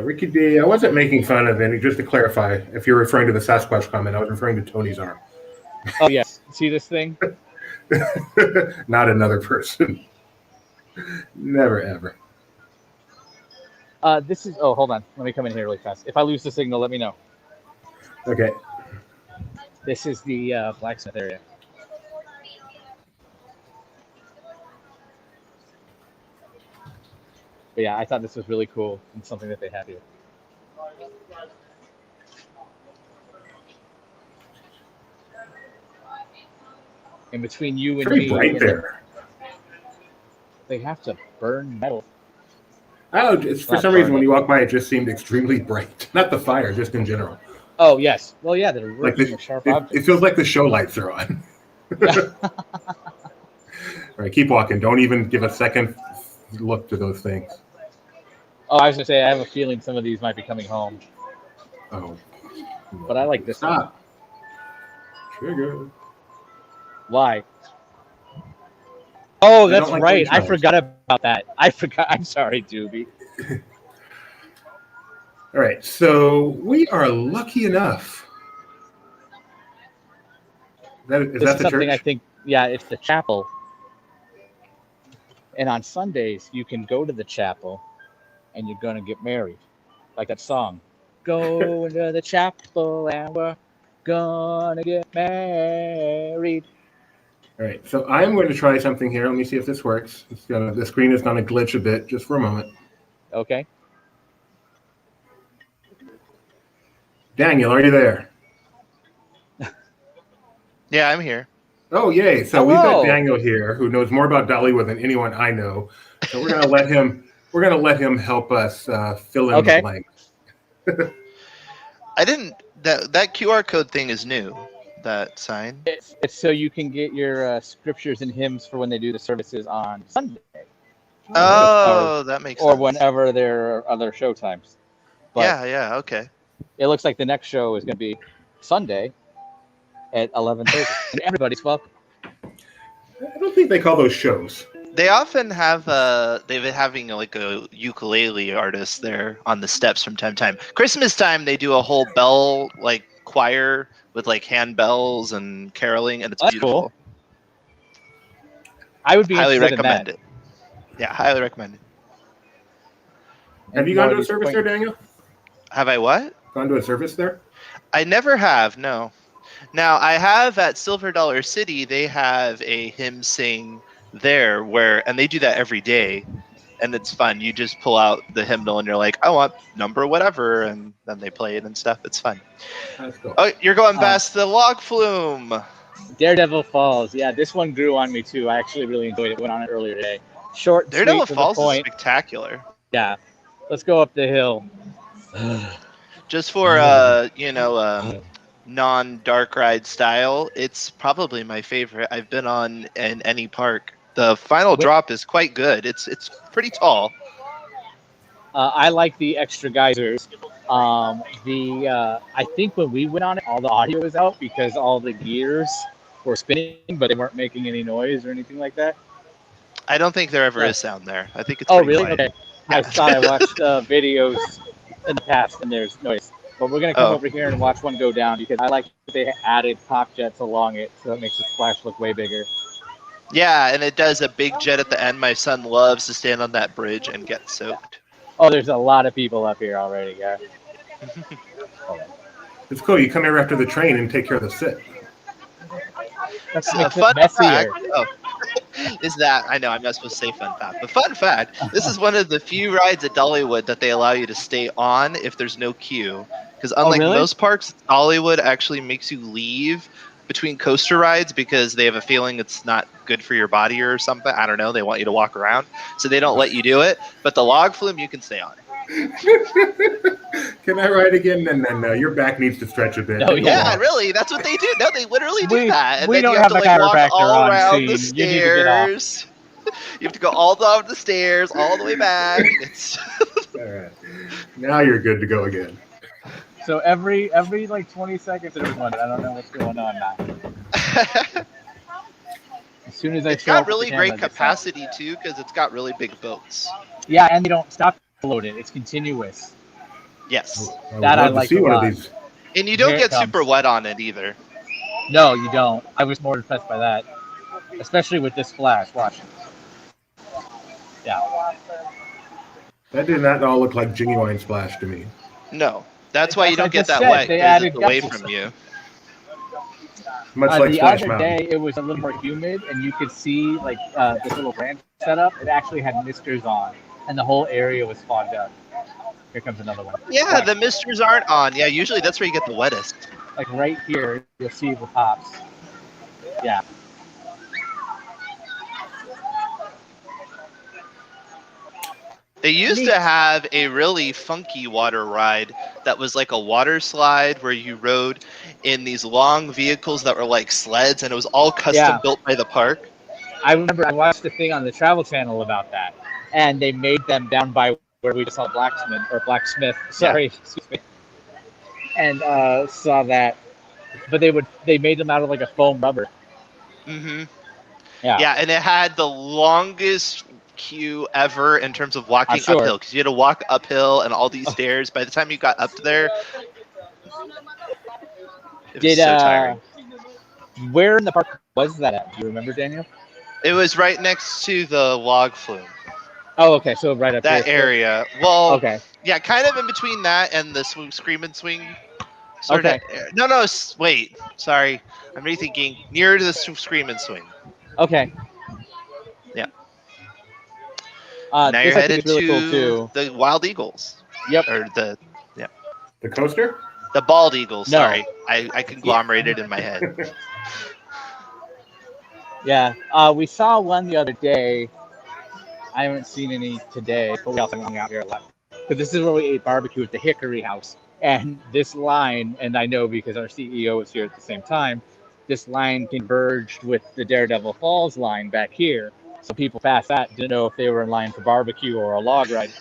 Ricky D, I wasn't making fun of any. Just to clarify, if you're referring to the Sasquatch comment, I was referring to Tony's arm. Oh, yes. See this thing? Not another person. Never, ever. This is... Oh, hold on. Let me come in here really fast. If I lose the signal, let me know. Okay. This is the Blacksmith area. But yeah, I thought this was really cool and something that they have here. And between you and me, bright there. They have to burn metal. Oh, for some reason, when you walk by, it just seemed extremely bright. Not the fire, just in general. Oh, yes. Well, yeah, they're like working with sharp objects. It feels like the show lights are on. All right, keep walking. Don't even give a second look to those things. Oh, I was going to say, I have a feeling some of these might be coming home. Oh. But I like this one. Trigger. Why? Oh, that's like right. I forgot about that. I'm sorry, Doobie. All right, so we are lucky enough. Is that the church? I think, yeah, it's the chapel. And on Sundays, you can go to the chapel and you're going to get married. Like that song. Go into the chapel and we're going to get married. All right, so I'm going to try something here. Let me see if this works. The screen is going to glitch a bit just for a moment. Okay. Daniel, are you there? Yeah, I'm here. Oh, yay. So we've got Daniel here who knows more about Dollywood than anyone I know. So we're going to let him help us fill in the blanks. I didn't that QR code thing is new. That sign. It's so you can get your scriptures and hymns for when they do the services on Sunday. That makes sense. Or whenever there are other show times. But yeah, okay. It looks like the next show is going to be Sunday at 11:30, and everybody's welcome. I don't think they call those shows. They often have they've been having like a ukulele artist there on the steps from time to time. Christmas time they do a whole bell like choir with like handbells and caroling, and it's beautiful. Cool. I would be highly recommend recommend it. Yeah, highly recommend it. Have you gone to a service there, Daniel? Have I what? Gone to a service there? I never have, no. Now, I have at Silver Dollar City, they have a hymn sing there and they do that every day. and it's fun. You just pull out the hymnal and you're like, I want number whatever, and then they play it and stuff. It's fun. That's cool. Oh, you're going past the log flume. Daredevil Falls. Yeah, this one grew on me too. I actually really enjoyed it. Went on it earlier today. Short, Daredevil sweet, to the Falls is point. spectacular. Yeah. Let's go up the hill. Just for non-dark ride style, it's probably my favorite I've been on in any park. The final drop is quite good. It's pretty tall. I like the extra geysers. I think when we went on it, all the audio was out because all the gears were spinning, but they weren't making any noise or anything like that. I don't think there ever is sound there. I think it's Oh, pretty really? quiet. Okay. Yeah. I thought I watched videos in the past and there's noise. But we're going to come over here and watch one go down because I like that they added pop jets along it, so it makes the splash look way bigger. Yeah, and it does a big jet at the end. My son loves to stand on that bridge and get soaked. Oh, there's a lot of people up here already, yeah. It's cool. You come here after the train and take care of the sit. That's A fun fact. Oh, is that I know I'm not supposed to say fun fact, but fun fact. This is one of the few rides at Dollywood that they allow you to stay on if there's no queue. Because unlike most parks, Dollywood actually makes you leave between coaster rides because they have a feeling it's not good for your body or something. I don't know. They want you to walk around, so they don't let you do it. But the log flume you can stay on. Can I ride again? No. Your back needs to stretch a bit. Oh, Yeah, really. That's what they do. No, they literally do that. And we then don't you have to have a like walk chiropractor all on around the scene. You need to get off. stairs. You have to go all down the stairs, all the way back. It's All right. Now you're good to go again. So every like 20 seconds there's one. I don't know what's going on now. As soon as I It's got really great capacity too because it's got really big boats. Yeah, and they don't stop to load it. It's continuous. Yes. That I like a lot. And you don't get super wet on it either. No, you don't. I was more impressed by that. Especially with this splash. Watch. Yeah. That did not all look like genuine splash to me. No. That's why you don't get that wet because it's away from you. Much like the Splash other Mountain. day, it was a little more humid, and you could see like this little ranch setup. It actually had misters on, and the whole area was fogged up. Here comes another one. Yeah, the misters aren't on. Yeah, usually that's where you get the wettest. Like right here, you'll see the pops. Yeah. They used to have a really funky water ride that was like a water slide where you rode in these long vehicles that were like sleds, and it was all custom built by the park. I remember I watched a thing on the Travel Channel about that, and they made them down by where we just saw Blacksmith. Sorry, excuse me. And saw that, but they made them out of like a foam rubber. Mm-hmm. Yeah. Yeah, and it had the longest queue ever in terms of walking uphill because you had to walk uphill and all these stairs. By the time you got up there, it was so tiring. Where in the park was that at? Do you remember, Daniel? It was right next to the log flume. Oh, okay. So right up that here. area. Well, okay. Yeah, kind of in between that and the Scream and Swing. No, wait. Sorry. I'm rethinking. Near to the Scream and Swing. Okay. Yeah. Now you're this headed really to cool too. the Wild Eagles. Yep. Or the coaster? The Bald Eagles. No. Sorry. I conglomerated in my head. Yeah. We saw one the other day. I haven't seen any today, but we also hung out here a lot. But this is where we ate barbecue at the Hickory House. And this line, and I know because our CEO was here at the same time, this line converged with the Daredevil Falls line back here. So people past that didn't know if they were in line for barbecue or a log ride.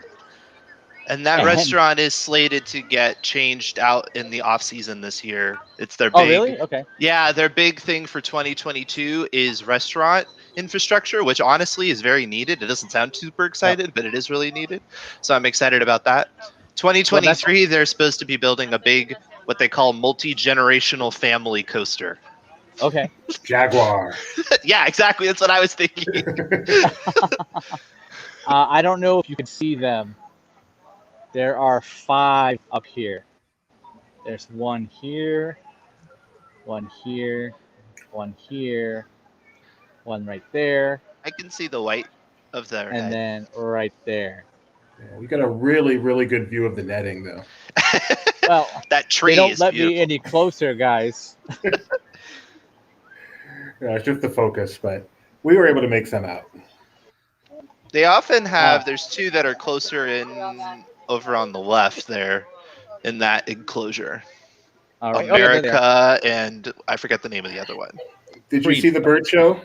And that restaurant is slated to get changed out in the off season this year. It's their big. Oh, really? Okay. Yeah, their big thing for 2022 is restaurant infrastructure, which honestly is very needed. It doesn't sound super excited, but it is really needed. So I'm excited about that. 2023, they're supposed to be building a big, what they call multi-generational family coaster. Okay. Jaguar. Yeah, exactly. That's what I was thinking. I don't know if you can see them. There are 5 up here. There's one here, one here, one here, one right there. I can see the white. of their and head. then right there. Yeah, we got a really, really good view of the netting, though. Well, That tree they don't is let beautiful. me any closer, guys. Yeah, it's just the focus, but we were able to make some out. They often have. There's two that are closer in over on the left there, in that enclosure. All right. Oh, yeah, there they are. America and I forget the name of the other one. Did you Freeze. see the bird show?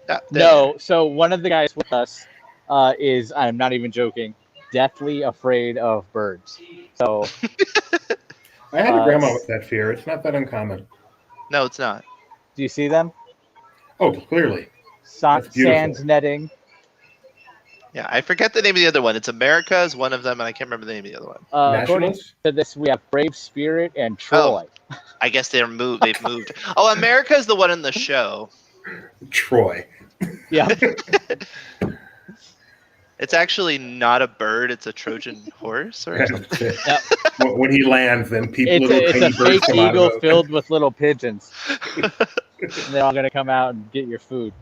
Yeah, No, so one of the guys with us is, I'm not even joking, deathly afraid of birds. So I had a grandma with that fear. It's not that uncommon. No, it's not. do you see them? Oh, clearly. That's beautiful. Sans netting. Yeah, I forget the name of the other one. It's America is one of them, and I can't remember the name of the other one. According Nationals? to this, we have Brave Spirit and Troy. I guess they've moved. Oh, America is the one in the show. Troy. Yeah. It's actually not a bird. It's a Trojan horse or something. Yep. When he lands, then people. It's a birds fake come out of eagle it. filled with little pigeons. And they're all going to come out and get your food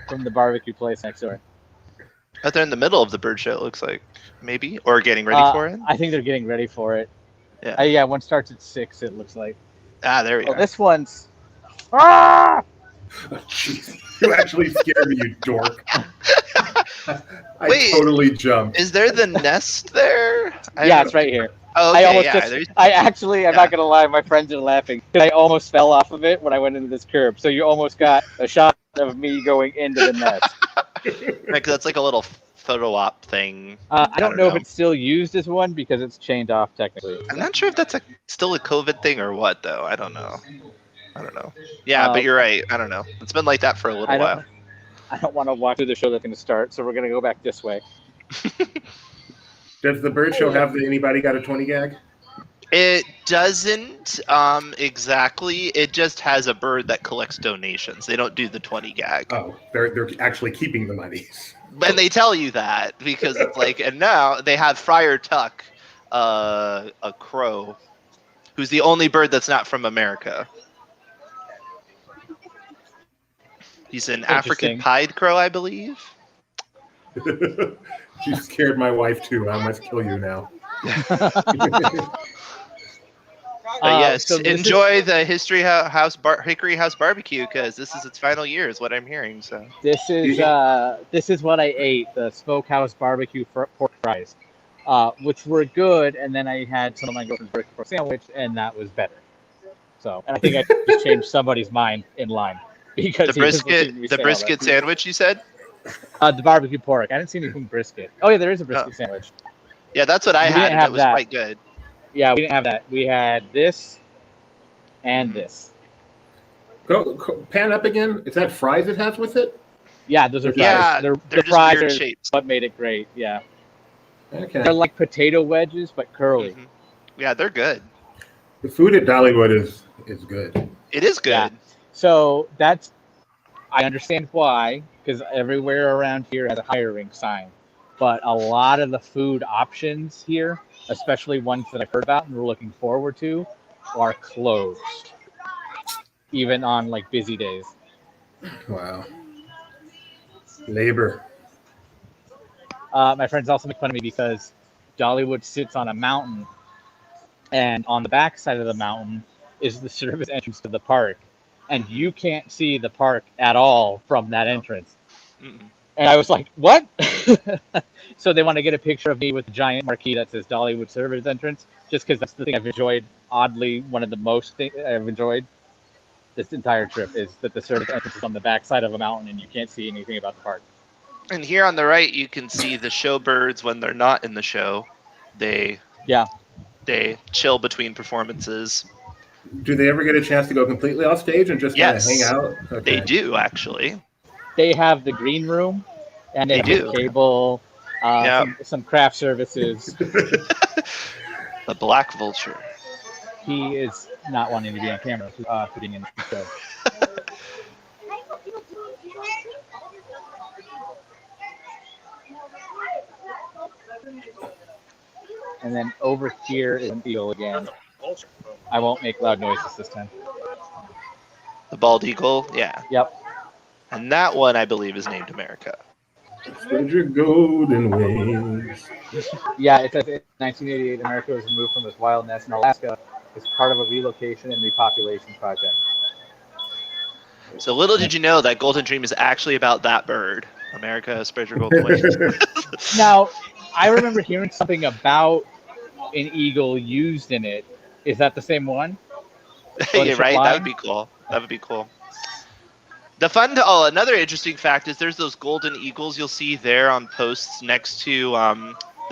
from the barbecue place next door. But they're in the middle of the bird show, it looks like. Maybe. Or getting ready for it. I think they're getting ready for it. Yeah. Yeah, one starts at 6, it looks like. There we go. This one's... Ah! Oh, jeez. You actually scared me, you dork. I Wait, totally jumped. Is there the nest there? Yeah, it's right here. Oh, okay, I almost yeah. I'm not gonna lie, my friends are laughing. I almost fell off of it when I went into this curb. So you almost got a shot of me going into the nest. Like, that's like a little photo op thing. I don't know if it's still used as one because it's chained off technically. I'm not sure if that's still a COVID thing or what, though. I don't know. Yeah, but you're right. I don't know. It's been like that for a little while. I don't want to walk through the show that's going to start, so we're going to go back this way. Does the bird show have the anybody got a 20 gag? It doesn't exactly. It just has a bird that collects donations. They don't do the 20 gag. Oh, they're actually keeping the monies. And they tell you that because it's like, and now they have Friar Tuck, a crow, who's the only bird that's not from America. He's an African pied crow, I believe. You scared my wife too. I must kill you now. But yes, so enjoy the Hickory House barbecue because this is its final year, is what I'm hearing. So this is what I ate, the Smokehouse barbecue pork fries, which were good. And then I had some of my girlfriend's brisket pork sandwich, and that was better. So, and I think I just changed somebody's mind in line because the brisket sandwich, you said. The barbecue pork. I didn't see anything brisket. Oh yeah, there is a brisket sandwich. Yeah, that's what I had. And it was quite good. Yeah, we didn't have that. We had this and this. Go pan up again. Is that fries it has with it? Yeah, those are fries. Yeah, they're just fries weird are shapes. what made it great. Yeah. Okay. They're like potato wedges, but curly. Mm-hmm. Yeah, they're good. The food at Dollywood is good. It is good. Yeah. So I understand why, because everywhere around here has a hiring sign. But a lot of the food options here, especially ones that I've heard about and we're looking forward to, are closed. Even on like busy days. Wow. Labor. My friends also make fun of me because Dollywood sits on a mountain, and on the back side of the mountain is the service entrance to the park. And you can't see the park at all from that entrance. Mm-mm. And I was like, what? So they want to get a picture of me with a giant marquee that says Dollywood Service Entrance, just because that's the thing I've enjoyed, oddly, one of the most things I've enjoyed this entire trip is that the service entrance is on the backside of a mountain and you can't see anything about the park. And here on the right, you can see the showbirds when they're not in the show. They chill between performances. Do they ever get a chance to go completely off stage and just kind of hang out? Okay. They do, actually. They have the green room, and they have cable, some craft services. The Black Vulture. He is not wanting to be on camera, putting in the show. And then over here is an eagle again. I won't make loud noises this time. The bald eagle, yeah. Yep. And that one, I believe, is named America. Spread your golden wings. Yeah, it says in 1988, America was removed from its wild nest in Alaska as part of a relocation and repopulation project. So little did you know that Golden Dream is actually about that bird. America, spread your golden wings. Now, I remember hearing something about an eagle used in it. Is that the same one? Yeah, right? That would be cool. That would be cool. Another interesting fact is there's those golden eagles you'll see there on posts next to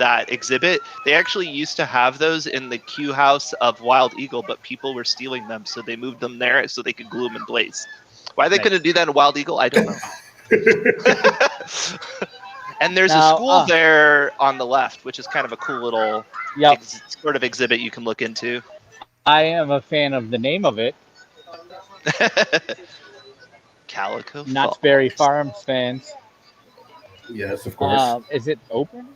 that exhibit. They actually used to have those in the Q house of Wild Eagle, but people were stealing them, so they moved them there so they could glue them in place. Why they couldn't do that in Wild Eagle, I don't know. And there's a school there on the left, which is kind of a cool little sort of exhibit you can look into. I am a fan of the name of it. Calico Falls. Knott's Berry Farms fans. Yes, of course. Is it open?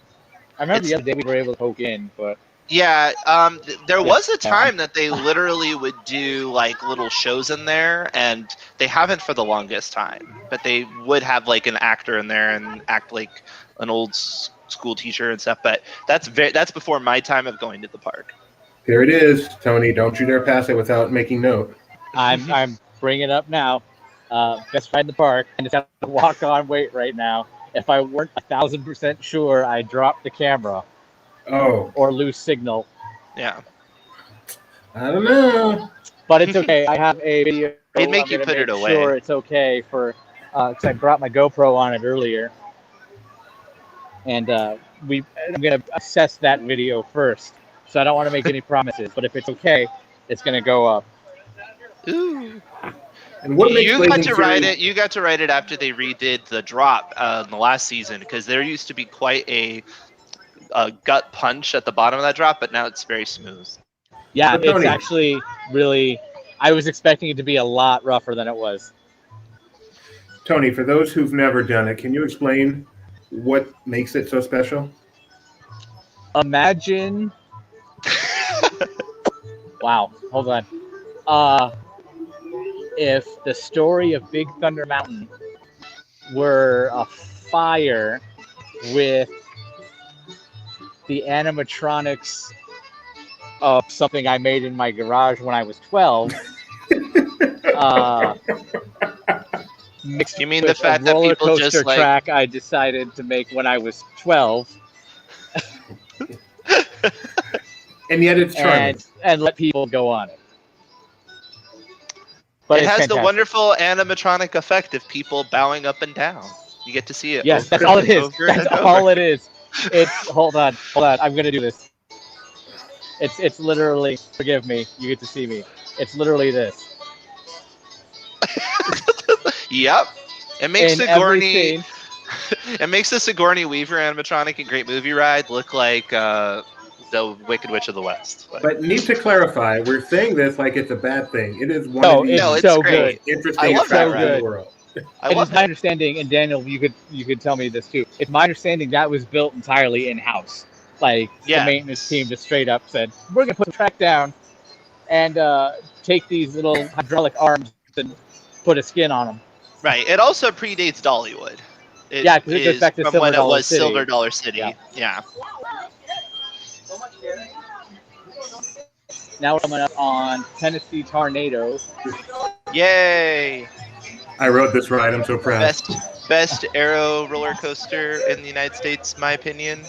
I remember the other day we were able to poke in, but... Yeah, there was a time that they literally would do like little shows in there, and they haven't for the longest time. But they would have like an actor in there and act like an old school teacher and stuff. But that's before my time of going to the park. Here it is, Tony. Don't you dare pass it without making note. I'm bringing it up now. Best ride in the park, and just have to walk on wait right now. If I weren't 1,000% sure, I drop the camera. Oh. Or lose signal. Yeah. I don't know. But it's okay. I have a video. They'd make you put it away. Sure, it's okay for because I brought my GoPro on it earlier, and I'm gonna assess that video first. So I don't want to make any promises. But if it's okay, it's gonna go up. Ooh. And what makes you got to ride it. You got to ride it after they redid the drop in the last season, because there used to be quite a gut punch at the bottom of that drop, but now it's very smooth. Yeah, it's actually really... I was expecting it to be a lot rougher than it was. Tony, for those who've never done it, can you explain what makes it so special? Imagine... Wow, hold on. If the story of Big Thunder Mountain were a fire with the animatronics of something I made in my garage when I was 12. You mean the fact that people just like... track I decided to make when I was 12. And yet it's charming. And let people go on it. But it has fantastic. The wonderful animatronic effect of people bowing up and down. You get to see it. Yes, that's all it is. That's all it is. It's hold on. I'm gonna do this. It's literally, forgive me, you get to see me. It's literally this. Yep. It makes Sigourney the Sigourney Weaver animatronic in Great Movie Ride look like the Wicked Witch of the West. But need to clarify, we're saying this like it's a bad thing. It is one of the it's so great. Interesting facts in the world. It's my understanding, and Daniel, you could tell me this too. It's my understanding that was built entirely in house. Like the maintenance team just straight up said, "We're gonna put the track down and take these little hydraulic arms and put a skin on them." Right. It also predates Dollywood. Because it goes back to from when it was City. Silver Dollar City. Yeah. Now we're coming up on Tennessee Tornado. Yay! I rode this ride. I'm so proud. Best aero roller coaster in the United States, my opinion.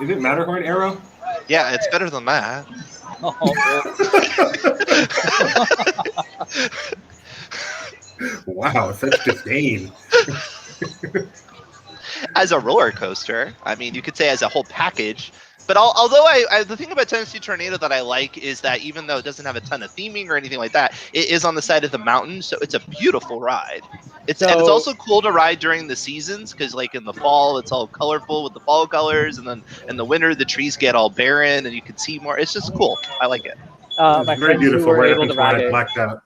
Is it Matterhorn Aero? Yeah, it's better than that. Wow, such disdain. As a roller coaster, I mean, you could say as a whole package. But although the thing about Tennessee Tornado that I like is that even though it doesn't have a ton of theming or anything like that, it is on the side of the mountain, so it's a beautiful ride. And it's also cool to ride during the seasons because, like in the fall, it's all colorful with the fall colors, and then in the winter, the trees get all barren and you can see more. It's just cool. I like it. My very friends beautiful. who were Right able to ride it. Blacked out.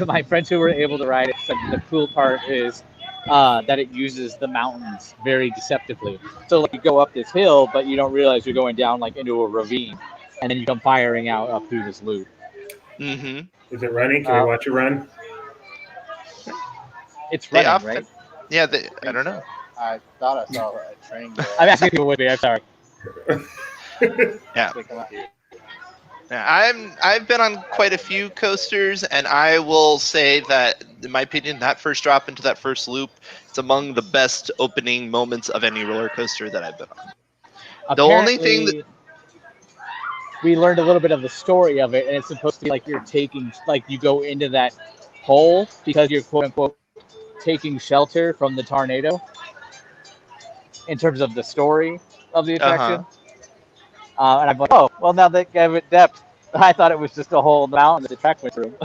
My friends who were able to ride it said the cool part is that it uses the mountains very deceptively. So like you go up this hill, but you don't realize you're going down like into a ravine, and then you come firing out up through this loop. Mm-hmm. Is it running? Can we watch it run? It's running, right? Yeah, I don't know. I thought I saw a train go. I'm asking people with me. I'm sorry. Yeah. They come out here. Yeah, I've been on quite a few coasters, and I will say that, in my opinion, that first drop into that first loop, it's among the best opening moments of any roller coaster that I've been on. The only thing that we learned a little bit of the story of it, and it's supposed to be like you're taking, like you go into that hole because you're quote unquote taking shelter from the tornado. In terms of the story of the attraction. And I'm like, oh, well, now they gave it depth. I thought it was just a hole in the mountain that the track went through.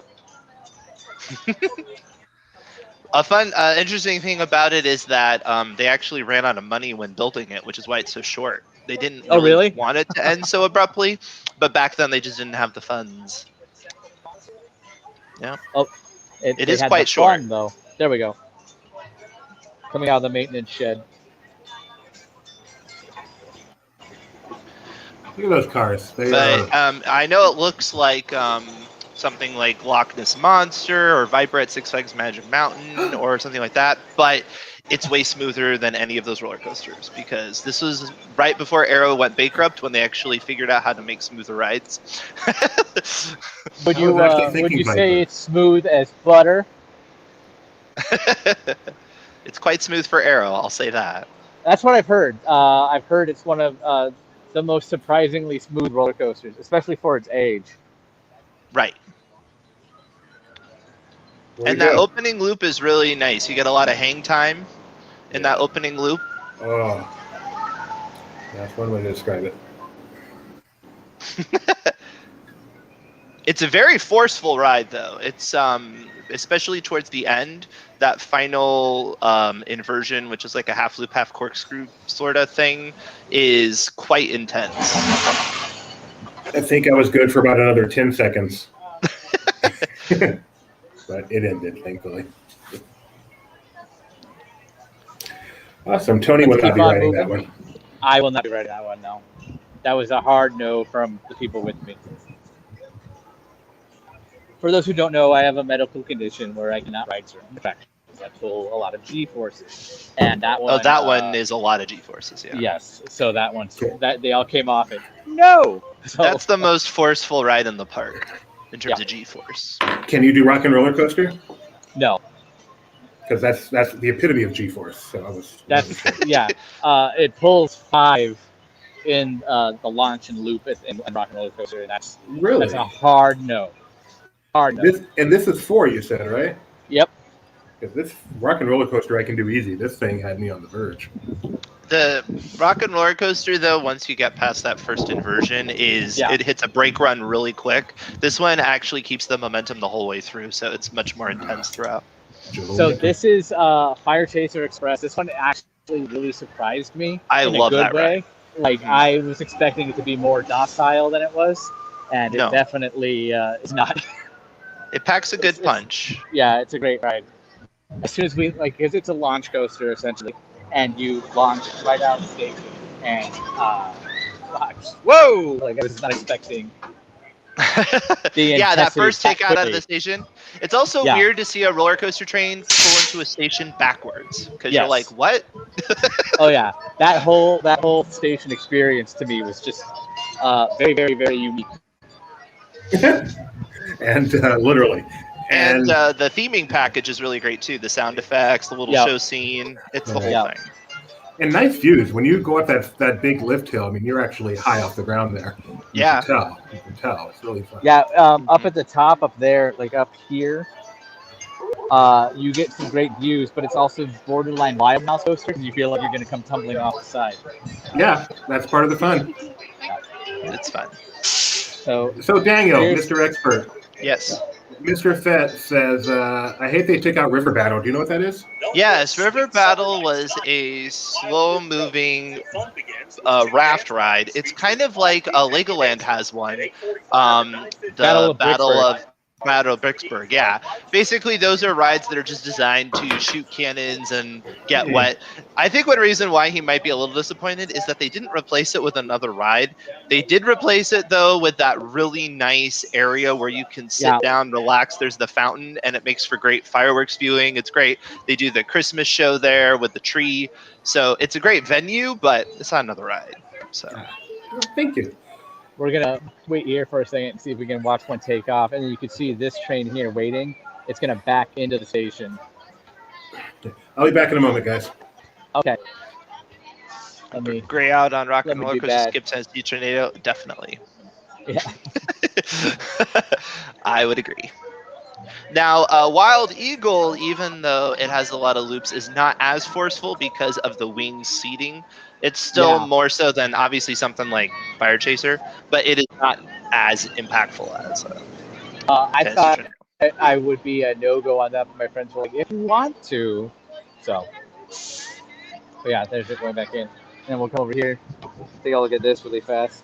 A fun, interesting thing about it is that they actually ran out of money when building it, which is why it's so short. They didn't really want it to end so abruptly, but back then they just didn't have the funds. Yeah. Oh, it is quite short, though. There we go. Coming out of the maintenance shed. Look at those cars. I know it looks like something like Loch Ness Monster or Viper at Six Flags Magic Mountain or something like that, but it's way smoother than any of those roller coasters because this was right before Arrow went bankrupt when they actually figured out how to make smoother rides. Would you say it's smooth as butter? It's quite smooth for Arrow, I'll say that. That's what I've heard. I've heard it's one of the most surprisingly smooth roller coasters, especially for its age. Right. And that opening loop is really nice. You get a lot of hang time in that opening loop. Oh, that's one way to describe it. It's a very forceful ride, though. It's especially towards the end, that final inversion, which is like a half loop, half corkscrew sort of thing, is quite intense. I think I was good for about another 10 seconds. But it ended, thankfully. Awesome. Tony will not be riding that one. I will not be riding that one, no. That was a hard no from the people with me. For those who don't know, I have a medical condition where I cannot ride certain attractions that pull a lot of G-forces. And that one... Oh, that one is a lot of G-forces, yeah. Yes, so that one, they all came off it. No! So, that's the most forceful ride in the park in terms of G-force. Can you do Rock and Roller Coaster? No. Because that's the epitome of G-force. So I was. Yeah. It pulls 5 in the launch and loop in Rock and Roller Coaster, and that's a hard no. Hard no. This is 4, you said, right? Yep. Because this Rock and Roller Coaster I can do easy. This thing had me on the verge. The Rock and Roller Coaster, though, once you get past that first inversion, it hits a brake run really quick. This one actually keeps the momentum the whole way through, so it's much more intense throughout. So this is Fire Chaser Express. This one actually really surprised me. I love that ride. Like I was expecting it to be more docile than it was, and it definitely is not. It packs a good punch. Yeah, it's a great ride. As soon as because it's a launch coaster essentially, and you launch right out of the station, and whoa! Like I was not expecting. That first takeout out of the station. It's also weird to see a roller coaster train pull into a station backwards because you're like, what? Oh yeah, that whole station experience to me was just very, very, very unique. And literally. And the theming package is really great too. The sound effects, the little show scene, it's the whole thing. And nice views. When you go up that big lift hill, I mean, you're actually high off the ground there. You can tell. It's really fun. Yeah, up at the top, up there, like up here, you get some great views, but it's also borderline wild mouse coaster because you feel like you're going to come tumbling off the side. Yeah, that's part of the fun. It's fun. So Daniel, Mr. Expert. Yes. Mr. Fett says, I hate they took out River Battle. Do you know what that is? Yes, River Battle was a slow-moving raft ride. It's kind of like Legoland has one. The Battle of Battle of Vicksburg, yeah. Basically, those are rides that are just designed to shoot cannons and get wet. I think one reason why he might be a little disappointed is that they didn't replace it with another ride. They did replace it, though, with that really nice area where you can sit down, relax. There's the fountain, and it makes for great fireworks viewing. It's great. They do the Christmas show there with the tree. So it's a great venue, but it's not another ride. So Thank you. We're gonna wait here for a second and see if we can watch one take off, and then you can see this train here waiting. It's gonna back into the station. I'll be back in a moment, guys. Okay. Let me Gray out on Rock let and me Roller do Coaster that. Skip Sense D Tornado, definitely. Yeah. I would agree. Now, Wild Eagle, even though it has a lot of loops, is not as forceful because of the wing seating. It's still more so than obviously something like Fire Chaser, but it is not as impactful as. I thought I would be a no-go on that, but my friends were like, if you want to. So, but yeah, there's it going back in. And then we'll come over here, take a look at this really fast.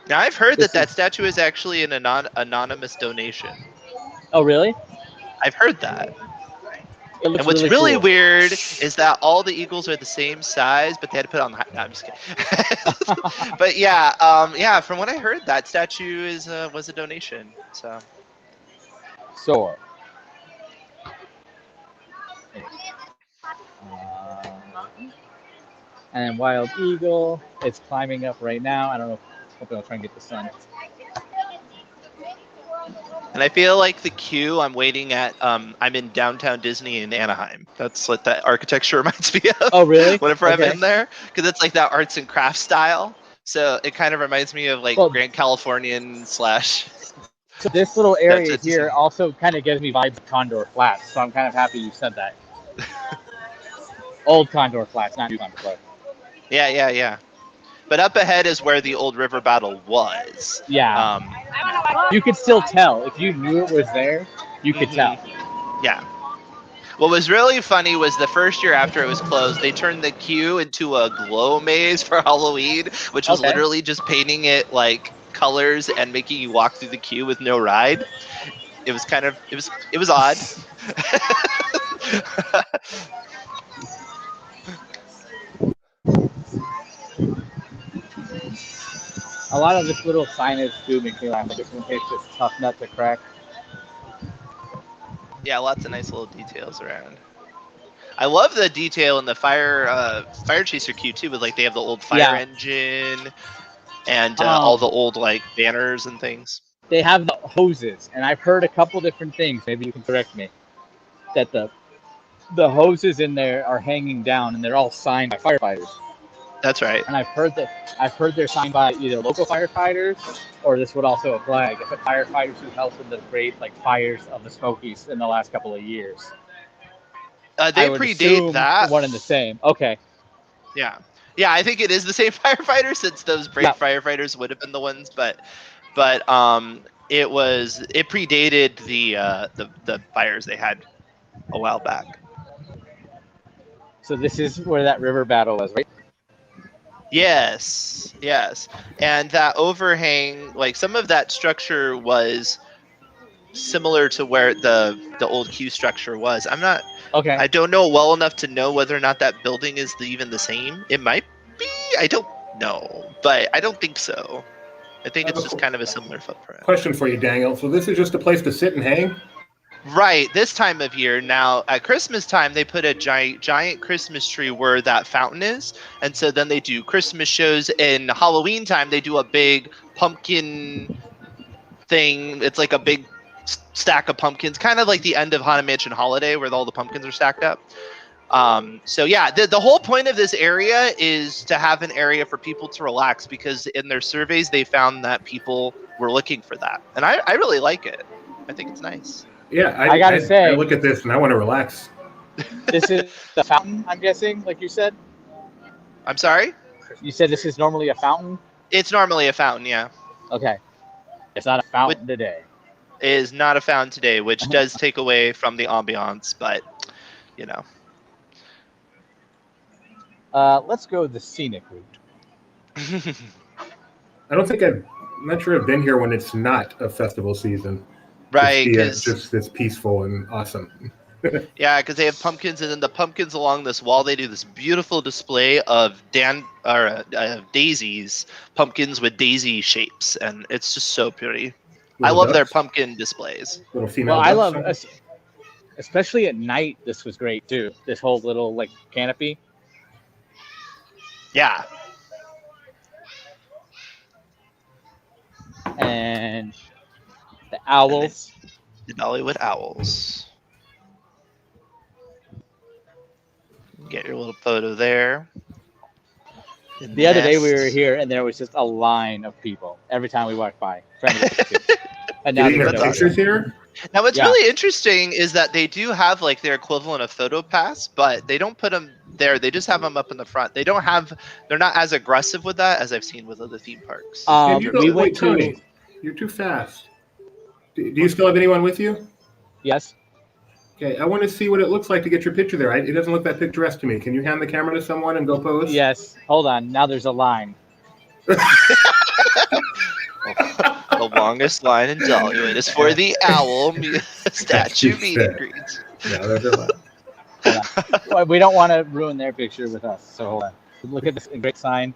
Now, I've heard that statue is actually an anonymous donation. Oh, really? I've heard that. And what's really cool. Weird is that all the eagles are the same size, but they had to put on. No, I'm just kidding. But yeah, from what I heard, that statue was a donation. So. And then Wild Eagle, it's climbing up right now. I don't know. Hopefully I'll try and get the sun. And I feel like the queue I'm waiting at, I'm in downtown Disney in Anaheim. That's what that architecture reminds me of. Oh, really? Whenever I'm in there. Because it's like that arts and crafts style. So it kind of reminds me of like Grand Californian / So this little area here also kind of gives me vibes of Condor Flats. So I'm kind of happy you said that. Old Condor Flats, not new Condor Flats. Yeah. But up ahead is where the old river battle was. Yeah. You could still tell. If you knew it was there, you could tell. Yeah. What was really funny was the first year after it was closed, they turned the queue into a glow maze for Halloween, which was literally just painting it like colors and making you walk through the queue with no ride. It was kind of, it was odd. A lot of this little signage too makes me laugh. Like just in case it's tough nut to crack. Yeah, lots of nice little details around. I love the detail in the fire chaser queue too, with like they have the old fire engine and all the old like banners and things. They have the hoses, and I've heard a couple different things. Maybe you can correct me. That the hoses in there are hanging down, and they're all signed by firefighters. That's right. And I've heard they're signed by either local firefighters, or this would also apply if firefighters who helped in the great fires of the Smokies in the last couple of years. They predate that. One and the same. Okay. Yeah. I think it is the same firefighter, since those brave firefighters would have been the ones, but it predated the fires they had a while back. So this is where that river battle was, right? Yes, and that overhang, like some of that structure was similar to where the old queue structure was. I don't know well enough to know whether or not that building is even the same. It might be. I don't know, but I don't think so. I think it's just kind of a similar footprint. Question for you, Daniel. So this is just a place to sit and hang? Right, this time of year. Now, at Christmas time, they put a giant Christmas tree where that fountain is. And so then they do Christmas shows. In Halloween time, they do a big pumpkin thing. It's like a big stack of pumpkins, kind of like the end of Haunted Mansion Holiday where all the pumpkins are stacked up. So yeah, the whole point of this area is to have an area for people to relax, because in their surveys, they found that people were looking for that. And I really like it. I think it's nice. Yeah, I gotta say, I look at this and I want to relax. This is the fountain, I'm guessing, like you said? I'm sorry? You said this is normally a fountain? It's normally a fountain, yeah. Okay. It's not a fountain today. It is not a fountain today, which does take away from the ambiance, but, you know. Let's go the scenic route. I don't think I've I'm not sure I've been here when it's not a festival season. Right, It's because just it's peaceful and awesome. yeah, because they have pumpkins, and then the pumpkins along this wall, they do this beautiful display of daisies, pumpkins with daisy shapes, and it's just so pretty. I love their pumpkin displays. Little female. Well, I ducks, love, especially at night. This was great too. This whole little like canopy. Yeah. And the owls. The Dollywood owls. Get your little photo there. The other day we were here and there was just a line of people every time we walked by. And now there's pictures here. Now, what's really interesting is that they do have like their equivalent of photo pass, but they don't put them there. They just have them up in the front. They're not as aggressive with that as I've seen with other theme parks. Wait, Tony, you're too fast. Do you still have anyone with you? Yes. Okay, I want to see what it looks like to get your picture there. It doesn't look that picturesque to me. Can you hand the camera to someone and go pose? Yes. Hold on. Now there's a line. The longest line in Dollywood is for the owl statue meet and greet. No, there's a line. Well, we don't want to ruin their picture with us, so hold on. Look at this great sign.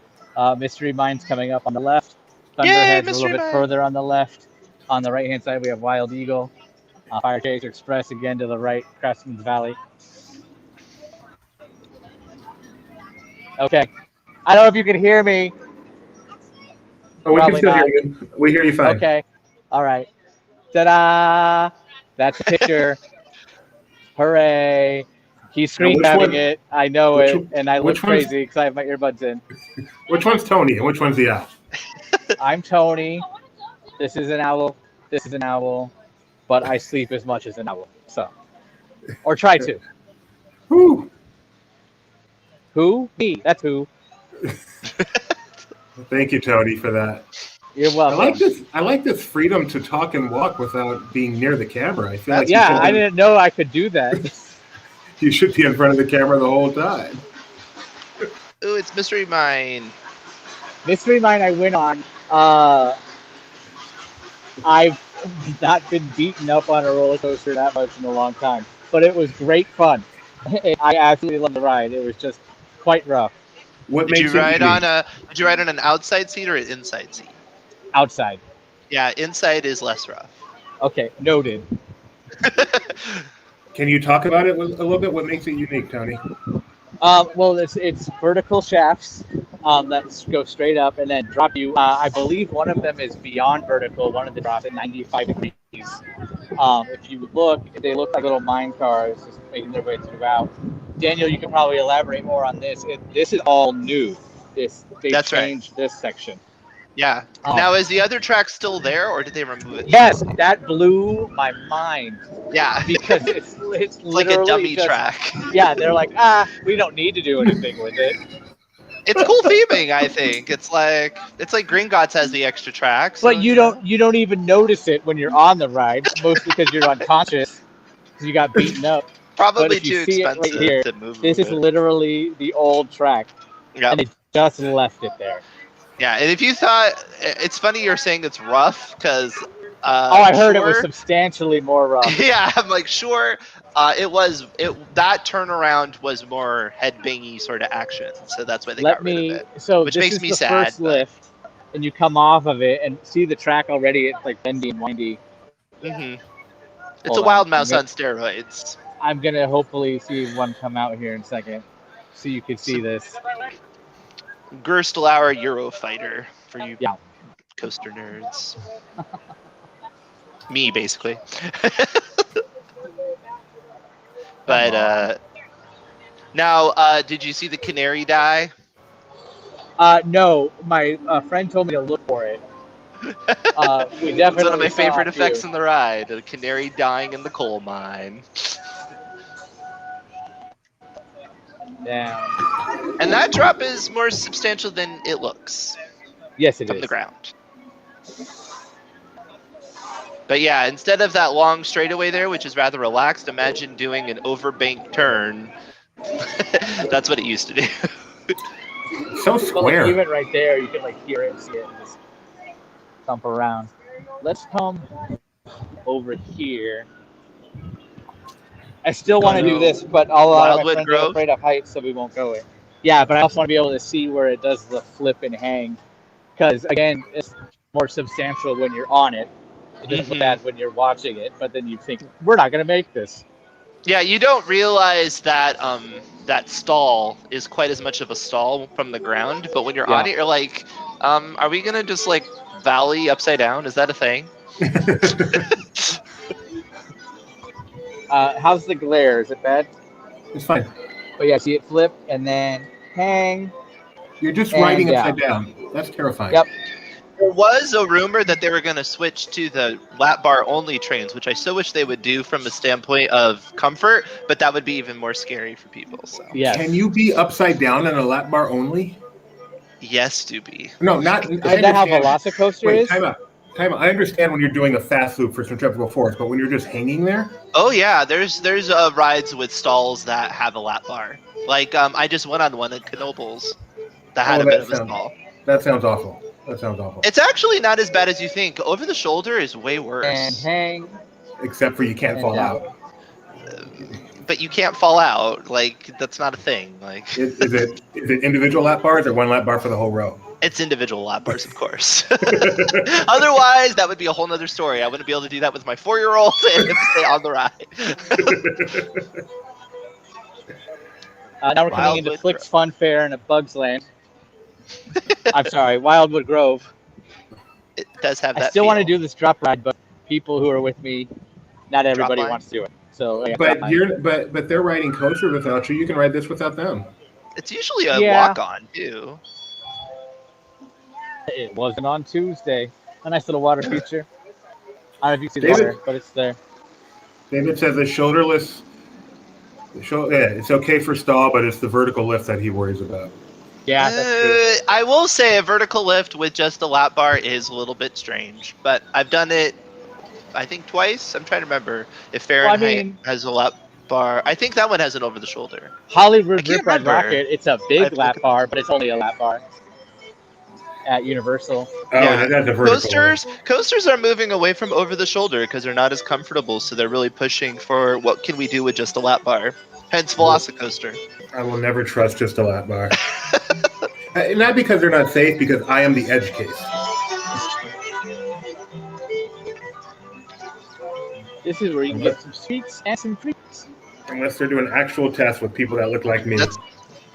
Mystery Mine's coming up on the left. Thunderhead's a little bit further on the left. On the right-hand side, we have Wild Eagle. Fire Chaser Express again to the right. Craftsman Valley. Okay. I don't know if you can hear me. Oh, we can still hear you. We hear you fine. Okay. All right. Ta-da! That's a picture. Hooray! He's screen grabbing it. I know it, and I look crazy because I have my earbuds in. Which one's Tony and which one's the owl? I'm Tony. This is an owl. This is an owl. But I sleep as much as an owl. So, or try to. Who? Who? Me. That's who. Thank you, Tony, for that. You're welcome. I like this freedom to talk and walk without being near the camera. I feel like I didn't know I could do that. You should be in front of the camera the whole time. Ooh, it's Mystery Mine. Mystery Mine I went on. I've not been beaten up on a roller coaster that much in a long time. But it was great fun. I absolutely loved the ride. It was just quite rough. Did you ride on an outside seat or an inside seat? Outside. Yeah, inside is less rough. Okay, noted. Can you talk about it a little bit? What makes it unique, Tony? Well, it's vertical shafts that go straight up and then drop you. I believe one of them is beyond vertical. One of them drops at 95 degrees. If you look, they look like little mine cars just making their way throughout. Daniel, you can probably elaborate more on this. This is all new. They changed this section. Yeah. Now, is the other track still there, or did they remove it? Yes, that blew my mind. Yeah. Because it's like a dummy track. Yeah, they're like, we don't need to do anything with it. It's cool theming, I think. It's like Gringotts has the extra tracks. But you don't even notice it when you're on the ride, mostly because you're unconscious. You got beaten up. Probably too expensive to move. This is literally the old track. Yeah. And they just left it there. Yeah, and if you thought, it's funny you're saying it's rough because. I heard it was substantially more rough. Yeah, I'm like, sure. That turnaround was more headbangy sort of action, so that's why they got rid of it. So which this makes is me the sad. First lift, and you come off of it and see the track already. It's like bendy and windy. Mm-hmm. It's a wild mouse on steroids. I'm gonna hopefully see one come out here in a second, so you can see this. Gerstlauer Eurofighter for you coaster nerds. Me, basically. But now, did you see the canary die? No, my friend told me to look for it. We definitely. It's one of my favorite effects in the ride: a canary dying in the coal mine. Damn. And that drop is more substantial than it looks. Yes, it is. From the ground. But yeah, instead of that long straightaway there, which is rather relaxed, imagine doing an overbanked turn. That's what it used to do. So square. Well, even right there, you can like hear it and see it. thump around. Let's come over here. I still want to do this, but a lot of my Wildwood friends Grove? are afraid of heights, so we won't go it. Yeah, but I also want to be able to see where it does the flip and hang. Because, again, it's more substantial when you're on it. It doesn't look bad when you're watching it, but then you think, we're not going to make this. Yeah, you don't realize that that stall is quite as much of a stall from the ground, but when you're on it, you're like, are we gonna just like valley upside down? Is that a thing? How's the glare? Is it bad? It's fine. But yeah, see it flip and then hang. You're just And riding down. upside down. That's terrifying. Yep. There was a rumor that they were going to switch to the lap bar only trains, which I so wish they would do from a standpoint of comfort, but that would be even more scary for people. So Yes. Can you be upside down in a lap bar only? yes, Doobie. No, not. Isn't that how Velocicoaster Wait, is? time out. I understand when you're doing a fast loop for Centrifugal Force, but when you're just hanging there, Oh yeah, there's rides with stalls that have a lap bar. Like I just went on one at Knoebels that had a bit of a stall. that sounds awful. It's actually not as bad as you think. Over the shoulder is way worse. And hang. Except for you can't And fall down. out. But you can't fall out. Like that's not a thing. Like Is it individual lap bars or one lap bar for the whole row? it's individual lap bars, of course. Otherwise, that would be a whole nother story. I wouldn't be able to do that with my 4-year-old and stay on the ride. Now we're coming into Wildwood Flick's Fun Fair and a Bugs Land. I'm sorry, Wildwood Grove. It does have that. I still want to feel. do this drop ride, but people who are with me, not everybody line? wants to do it. So, yeah, But but they're riding coasters without you. You can ride this without them. It's usually a Yeah. walk-on too. it wasn't on Tuesday. A nice little water feature. I don't know if you see the David? water, but it's there. David says a shoulderless. It's okay for stall, but it's the vertical lift that he worries about. Yeah, that's true. I will say a vertical lift with just a lap bar is a little bit strange, but I've done it, I think twice. I'm trying to remember if Fahrenheit has a lap bar. I think that one has an over the shoulder. Hollywood I can't Rip Ride remember. Rocket, it's a I have big to lap look at bar, but it's only a lap bar at Universal. Oh, Yeah. that's a vertical. Coasters are moving away from over the shoulder because they're not as comfortable, so they're really pushing for what can we do with just a lap bar. Hence Velocicoaster. I will never trust just a lap bar. Not because they're not safe, because I am the edge case. This is where you can get some sweets and some treats. Unless they're doing actual tests with people that look like me.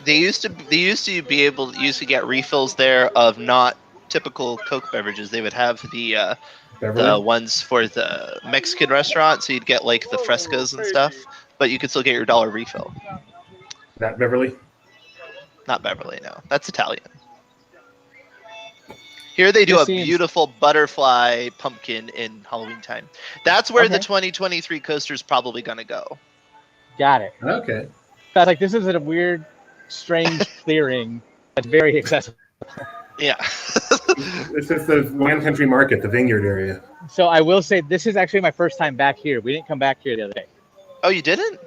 They used to be able to get refills there of not typical Coke beverages. They would have the Beverly? ones for the Mexican restaurant, so you'd get like the frescas and stuff, but you could still get your $1 refill. Not Beverly? Not Beverly, no. That's Italian. Here they do This a seems- beautiful butterfly pumpkin in Halloween time. That's where the Okay. 2023 coaster's probably going to go. Got it. Okay. I was like, this is a weird, strange clearing that's very accessible. Yeah. This is the Wine Country Market, the vineyard area. So I will say, this is actually my first time back here. We didn't come back here the other day. Oh, you didn't?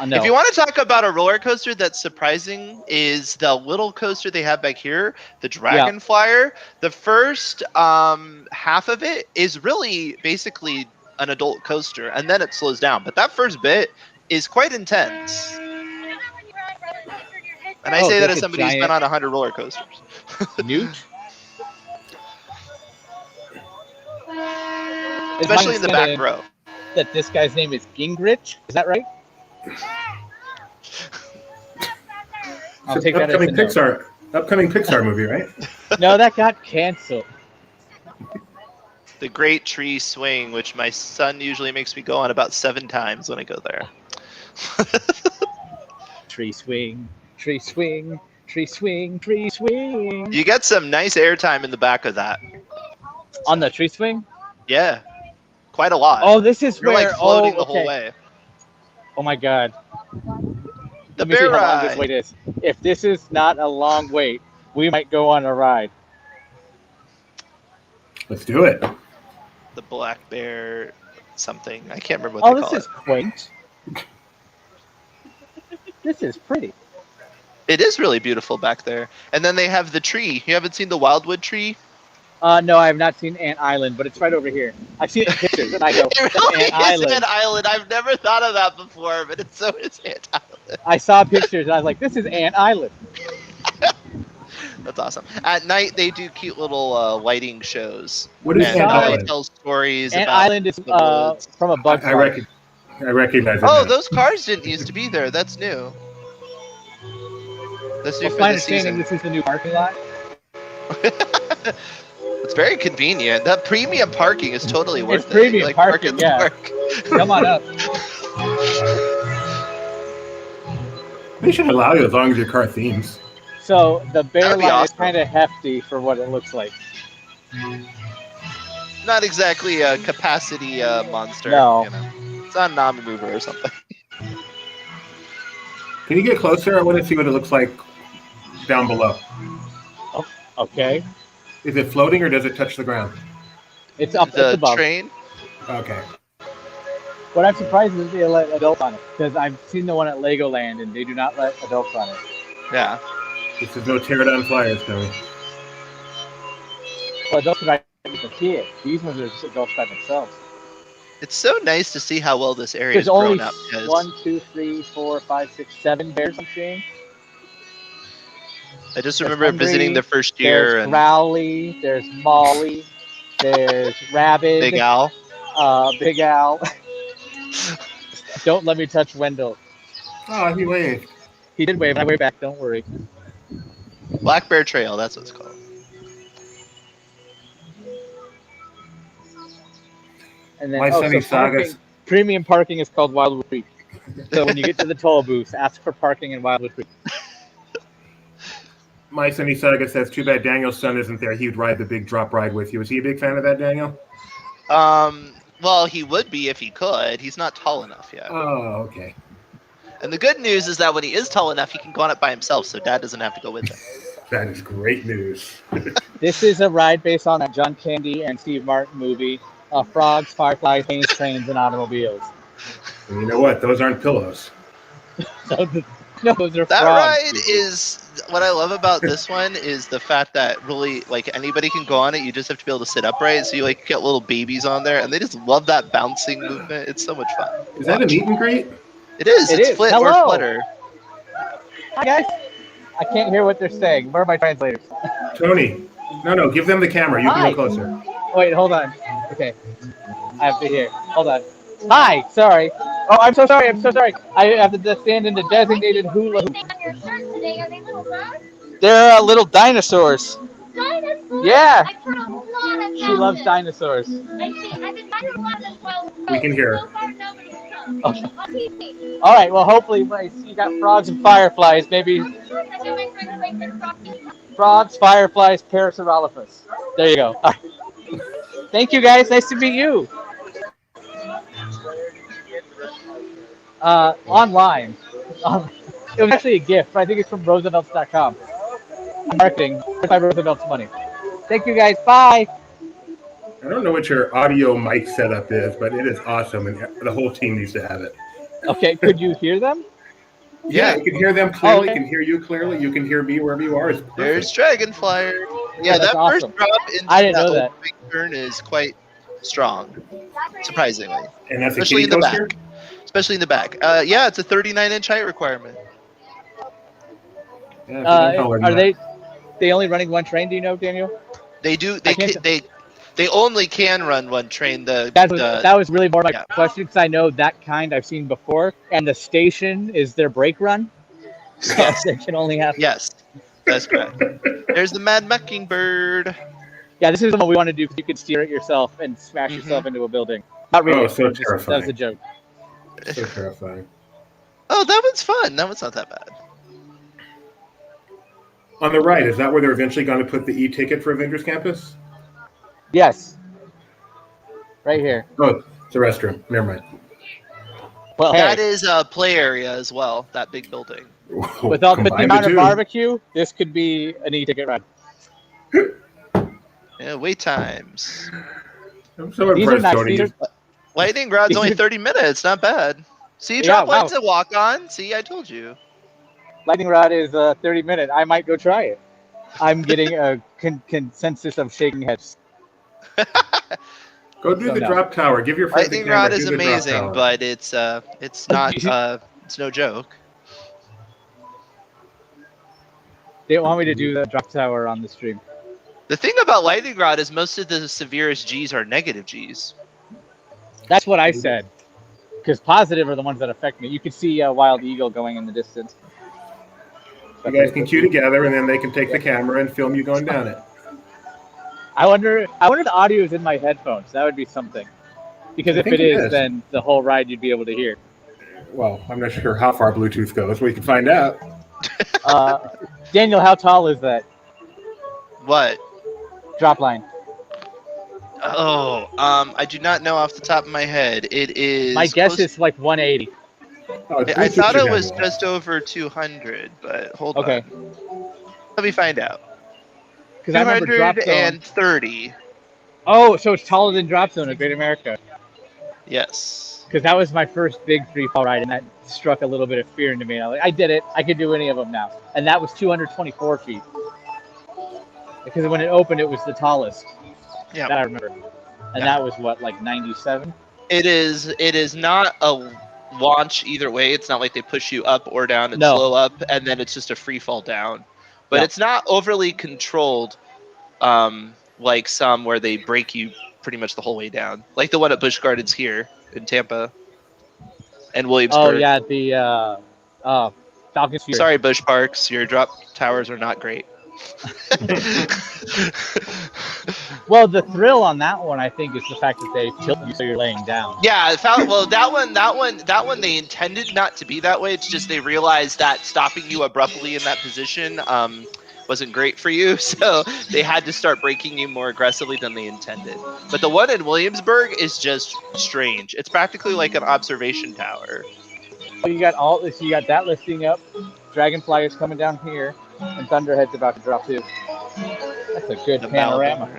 No. If you want to talk about a roller coaster that's surprising, is the little coaster they have back here, the Dragon Flyer. The first half of it is really basically an adult coaster, and then it slows down. But that first bit is quite intense. And I say that as somebody who's been on 100 roller coasters. Newt? Especially in the back row. That this guy's name is Gingrich? Is that right? I'll take that as a no. Upcoming Pixar movie, right? No, that got canceled. The Great Tree Swing, which my son usually makes me go on about 7 times when I go there. Tree swing, tree swing, tree swing, tree swing. You get some nice airtime in the back of that. On the tree swing? Yeah, quite a lot. Oh, this is You're where like floating the whole way. Oh my god. The Let me see bear how long this ride. wait is. If this is not a long wait, we might go on a ride. Let's do it. The black bear something. I can't remember what Oh, they this call is quaint. This is pretty. it. It is really beautiful back there. And then they have the tree. You haven't seen the wildwood tree? No, I have not seen Ant Island, but it's right over here. I've seen it in pictures, and I go, It "That's really Ant is Island." an island. I've never thought of that before, but it's so is Ant Island. I saw pictures, and I was like, "This is Ant Island." That's awesome. At night, they do cute little lighting shows. What is And, Ant uh, They Island? tell stories Ant about Island is the woods. from a bug I park. recognize it. Oh, now. those cars didn't used to be there. That's new. That's new Well, for my the understanding, season. this is the new parking lot. It's very convenient. That premium parking is totally worth it. premium You, park parking, at the yeah. park. Come on up. They should allow you as long as your car themes. So the bear That'd be line is awesome. kind of hefty for what it looks like. Not exactly a capacity monster. No. You know. It's not an omni mover or something. Can you get closer? I want to see what it looks like down below. Okay, Is it floating or does it touch the ground? it's up. The It's above. train. Okay. What I'm surprised is they let adults on it, because I've seen the one at Legoland and they do not let adults on it. Yeah. This is no tear down flyers, Tony. Well, adults can ride with the kids. These ones are just adults by themselves. It's so nice to see how well this area There's is only grown up. 'Cause 1, 2, 3, 4, 5, 6, 7 bears I'm seeing. I just There's remember Hungry, visiting the first year There's and Growly, there's Molly, there's Rabbit, Big Al. Big Al. Don't let me touch Wendell. Oh, he waved. He did wave. I waved back. Don't worry. Black Bear Trail, that's what it's called. And then My Sunny Sagas. Premium parking is called Wildwood Creek. So when you get to the toll booth, ask for parking in Wildwood Creek. My Sunny Saga says, too bad Daniel's son isn't there. He would ride the big drop ride with you. Was he a big fan of that, Daniel? Well, he would be if he could. He's not tall enough yet. Oh, okay. And the good news is that when he is tall enough, he can go on it by himself, so Dad doesn't have to go with him. That is great news. This is a ride based on that John Candy and Steve Martin movie, Frogs, Fireflies, Planes, Trains, and Automobiles. And you know what? Those aren't pillows. So no, those are That frogs. ride is what I love about this one is the fact that really like anybody can go on it. You just have to be able to sit upright. So you like get little babies on there, and they just love that bouncing movement. It's so much fun. Is that a meet and greet? It is. It It's is. flit Hello. or flitter. Hi guys. I can't hear what they're saying. Where are my translators? Tony. No, give them the camera. You Hi. can go closer. Wait, hold on. Okay. I have to hear. Hold on. Hi, sorry. Oh, I'm so sorry. I have to stand in the designated hula hoop. They're little dinosaurs. Yeah. She loves dinosaurs. We can hear her. Okay. All right. Well, hopefully, when I see you got frogs and fireflies, maybe frogs, fireflies, Parasaurolophus. There you go. All right. Thank you, guys. Nice to meet you. Online. It was actually a gift, but I think it's from Roosevelt's.com. Marketing by Roosevelt's money. Thank you, guys. Bye. I don't know what your audio mic setup is, but it is awesome, and the whole team needs to have it. Okay, could you hear them? Yeah, you can hear them clearly. Okay. You can hear you clearly. You can hear me wherever you are. It's perfect. There's Dragonflyer. Yeah, That's that awesome. first drop into I didn't know little that. big turn is quite strong, surprisingly. And that's a Especially kiddie in the coaster? back. Especially in the back. Yeah, it's a 39-inch height requirement. Yeah, if you don't tell her Are that. they only running one train? Do you know, Daniel? They do. I can't They only can run one train. That was really more my yeah. question, because I know that kind I've seen before, and the station is their brake run. So they can only have. Yes, that's correct. There's the Mad Mockingbird. Yeah, this is the one we want to do. You can steer it yourself and smash yourself into a building. Not really. Oh, so just- terrifying. That was a joke. So terrifying. Oh, that one's fun. That one's not that bad. On the right, is that where they're eventually going to put the e-ticket for Avengers Campus? Yes. Right here. Oh, it's a restroom. Never mind. Well, That hey, is a play area as well. That big building. with the Combine amount of two. barbecue, this could be an e-ticket ride. Yeah, wait times. I'm so These are impressed, nice. Tony. These are, Lightning rod's only 30 minutes. Not bad. See, Yeah, drop wow. lights to walk on. See, I told you. lightning rod is 30 minutes. I might go try it. I'm getting a consensus of shaking heads. Go do So the no. drop tower. Give your friend the Lightning camera. rod is Do the drop amazing, tower. but it's not it's no joke. They want me to do the drop tower on the stream. The thing about lightning rod is most of the severest G's are negative G's. That's what I said. Because positive are the ones that affect me. You can see a wild eagle going in the distance. You guys can queue together, and then they can take the camera and film you going down it. I wonder if the audio is in my headphones. That would be something. Because if it is, then the whole ride you'd be able to hear. Well, I'm not sure how far Bluetooth goes. We can find out. Daniel, how tall is that What? drop line? Oh, I do not know off the top of my head. It is. My guess is like 180. Oh, it's I Bluetooth thought it again. was just over 200, but hold Okay. on. Let me find out. Because I remember drop zone. 230. Oh, so it's taller than Drop Zone at Great America. Yes. Because that was my first big free fall ride, and that struck a little bit of fear into me. I was like, I did it. I could do any of them now. And that was 224 feet. Because when it opened, it was the tallest. Yeah. That I remember. And that was what, like 97? It is not a launch either way. It's not like they push you up or down and No. slow up, and then it's just a free fall down. But Yeah. it's not overly controlled, like some where they break you pretty much the whole way down. Like the one at Busch Gardens here in Tampa and Williamsburg. Oh, yeah, the Falcon Sphere. Sorry, Busch Parks, your drop towers are not great. Well, the thrill on that one, I think, is the fact that they tilt you so you're laying down. Yeah, well, that one, they intended not to be that way. It's just they realized that stopping you abruptly in that position wasn't great for you, so they had to start breaking you more aggressively than they intended. But the one in Williamsburg is just strange. It's practically like an observation tower. So you got all this. You got that lifting up. Dragonfly is coming down here, and Thunderhead's about to drop too. That's a good panorama.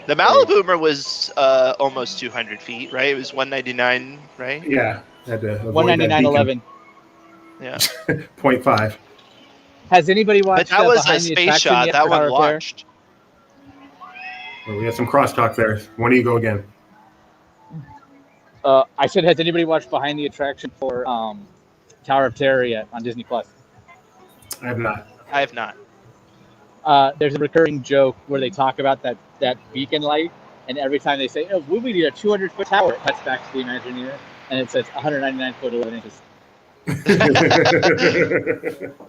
The Maliboomer was almost 200 feet, right? It was 199, right? Yeah. 199.11. Yeah. 0.5. Has anybody watched But that was a Behind the space Attraction shot. yet That for one Tower of Terror? launched. Well, we have some crosstalk there. When do you go again? I said, has anybody watched Behind the Attraction for Tower of Terror yet on Disney Plus? I have not. I have not. There's a recurring joke where they talk about that beacon light, and every time they say, "Oh, we need a 200-foot tower," it cuts back to the Imagineer, and it says 199 foot 11 inches.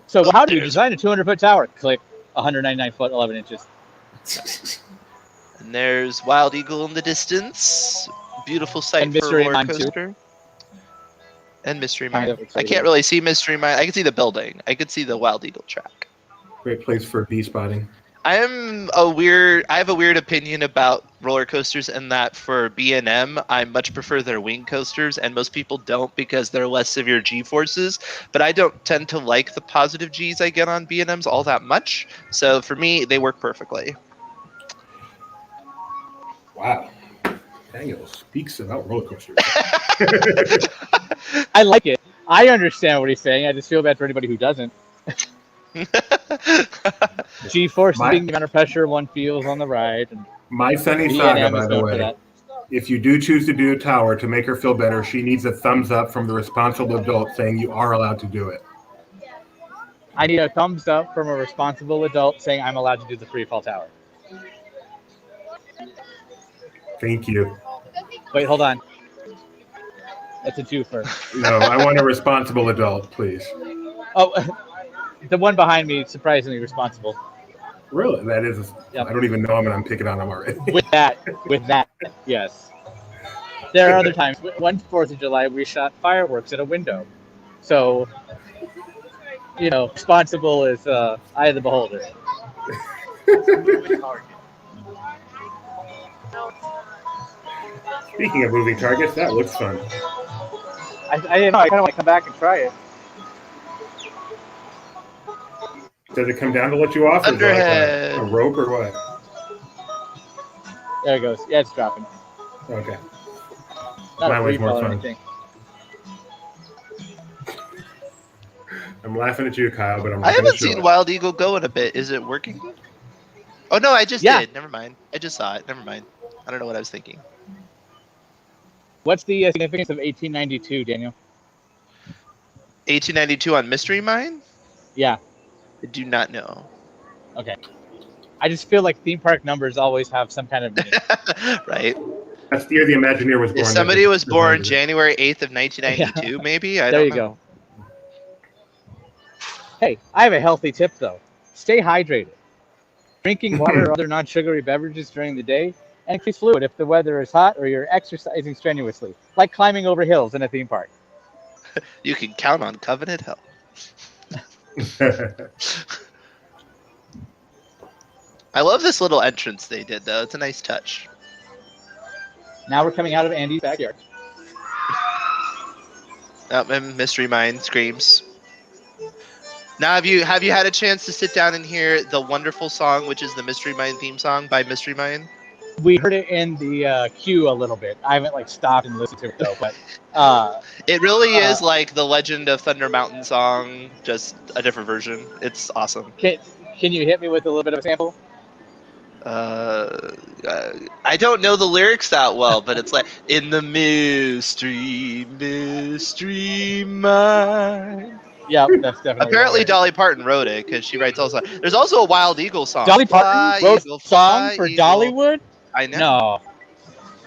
So how do you design a 200-foot tower? Click 199 foot 11 inches. And there's Wild Eagle in the distance. Beautiful sight And for a Mystery roller Mine, too. coaster. And Mystery Kind Mine. of I exciting. can't really see Mystery Mine. I can see the building. I could see the Wild Eagle track. Great place for bee spotting. I have a weird opinion about roller coasters in that for B&M, I much prefer their wing coasters, and most people don't because they're less severe G-forces, but I don't tend to like the positive Gs I get on B&Ms all that much, so for me, they work perfectly. Wow. Daniel speaks about roller coasters. I like it. I understand what he's saying. I just feel bad for anybody who doesn't. G-force being the amount of pressure one feels on the ride. And My Sunny B&M Saga, is by the known for way, that. if you do choose to do a tower to make her feel better, she needs a thumbs up from the responsible adult saying you are allowed to do it. I need a thumbs up from a responsible adult saying I'm allowed to do the free fall tower. Thank you. Wait, hold on. That's a twofer. No, I want a responsible adult, please. Oh, the one behind me is surprisingly responsible. Really? That is. Yep. I don't even know him, and I'm picking on him already. With that, yes. There are other times. One 4th of July, we shot fireworks at a window. So, responsible is eye of the beholder. Speaking of moving targets, that looks fun. I kind of want to come back and try it. Does it come down to let you off, or is it like a rope, or what? There it goes. Yeah, it's dropping. Okay. Not Mine a was free more fall or fun. anything. I'm laughing at you, Kyle, but I'm I not haven't gonna show seen it. Wild Eagle go in a bit. Is it working? Oh no, I just Yeah. did. Never mind. I just saw it. Never mind. I don't know what I was thinking. What's the significance of 1892, Daniel? 1892 on Mystery Mine? Yeah. I do not know. Okay. I just feel like theme park numbers always have some kind of meaning. Right. That's the year the Imagineer was born. If somebody was born January 8th of 1992, maybe? I there don't you know. go. Hey, I have a healthy tip though. Stay hydrated. Drinking water or other non-sugary beverages during the day, and increase fluid if the weather is hot or you're exercising strenuously, like climbing over hills in a theme park. You can count on Covenant Health. I love this little entrance they did, though. It's a nice touch. Now we're coming out of Andy's backyard. And Mystery Mine screams. Now, have you had a chance to sit down and hear the wonderful song, which is the Mystery Mine theme song by Mystery Mine? We heard it in the queue a little bit. I haven't stopped and listened to it though, but it really is like the Legend of Thunder Mountain song, just a different version. It's awesome. Can you hit me with a little bit of a sample? I don't know the lyrics that well, but it's like in the mystery mine. Yeah, that's definitely. Apparently, Dolly Parton wrote it because she writes all the songs. There's also a Wild Eagle song. Dolly Parton wrote a song for Dollywood? I know.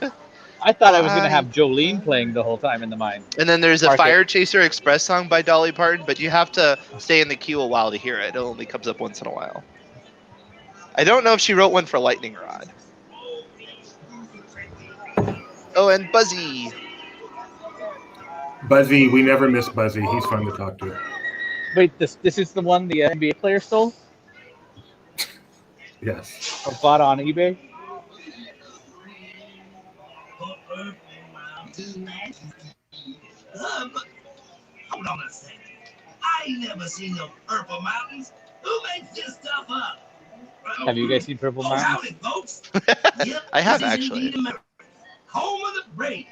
No. I thought I was going to have Jolene playing the whole time in the mine. And then there's a Fire Chaser Express song by Dolly Parton, but you have to stay in the queue a while to hear it. It only comes up once in a while. I don't know if she wrote one for Lightning Rod. Oh, and Buzzy. Buzzy, we never miss Buzzy. He's fun to talk to. Wait, this is the one the NBA player stole? Yes. Or bought on eBay? Hold on a second. I ain't never seen no purple mountains. Who makes this stuff up? Have you guys seen Purple Mountains? Howdy, folks. Yep, I have, this is actually. indeed America. Home of the brave.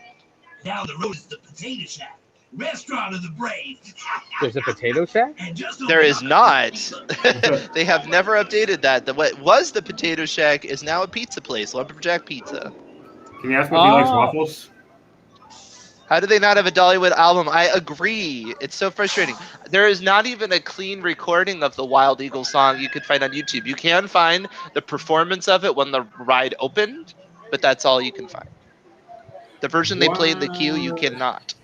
Down the road is the Potato Shack. Restaurant of the brave. There's a Potato Shack? And just There is not. They have never updated that. What was the Potato Shack is now a pizza place, Lumberjack Pizza. Can you ask him if he likes waffles? How do they not have a Dollywood album? I agree. It's so frustrating. There is not even a clean recording of the Wild Eagle song you could find on YouTube. You can find the performance of it when the ride opened, but that's all you can find. The version they play in the queue, you cannot.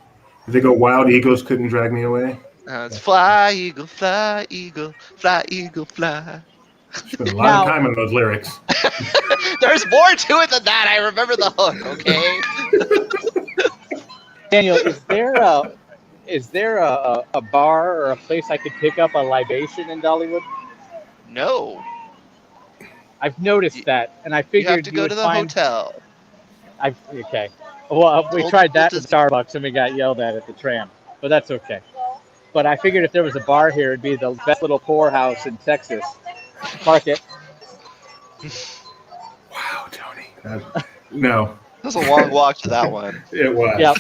Did they go, Wild Eagles couldn't drag me away? It's fly, eagle, fly, eagle, fly, eagle, fly. Spent a lot of time on those lyrics. There's more to it than that. I remember the hook, okay? Daniel, is there a bar or a place I could pick up a libation in Dollywood? No. I've noticed that, and I figured you have to go to the hotel. Okay. Well, we tried that in Starbucks, and we got yelled at the tram, but that's okay. But I figured if there was a bar here, it'd be the best little poorhouse in Texas. Market. Wow, Tony. No. It was a long walk to that one. It was. Yep.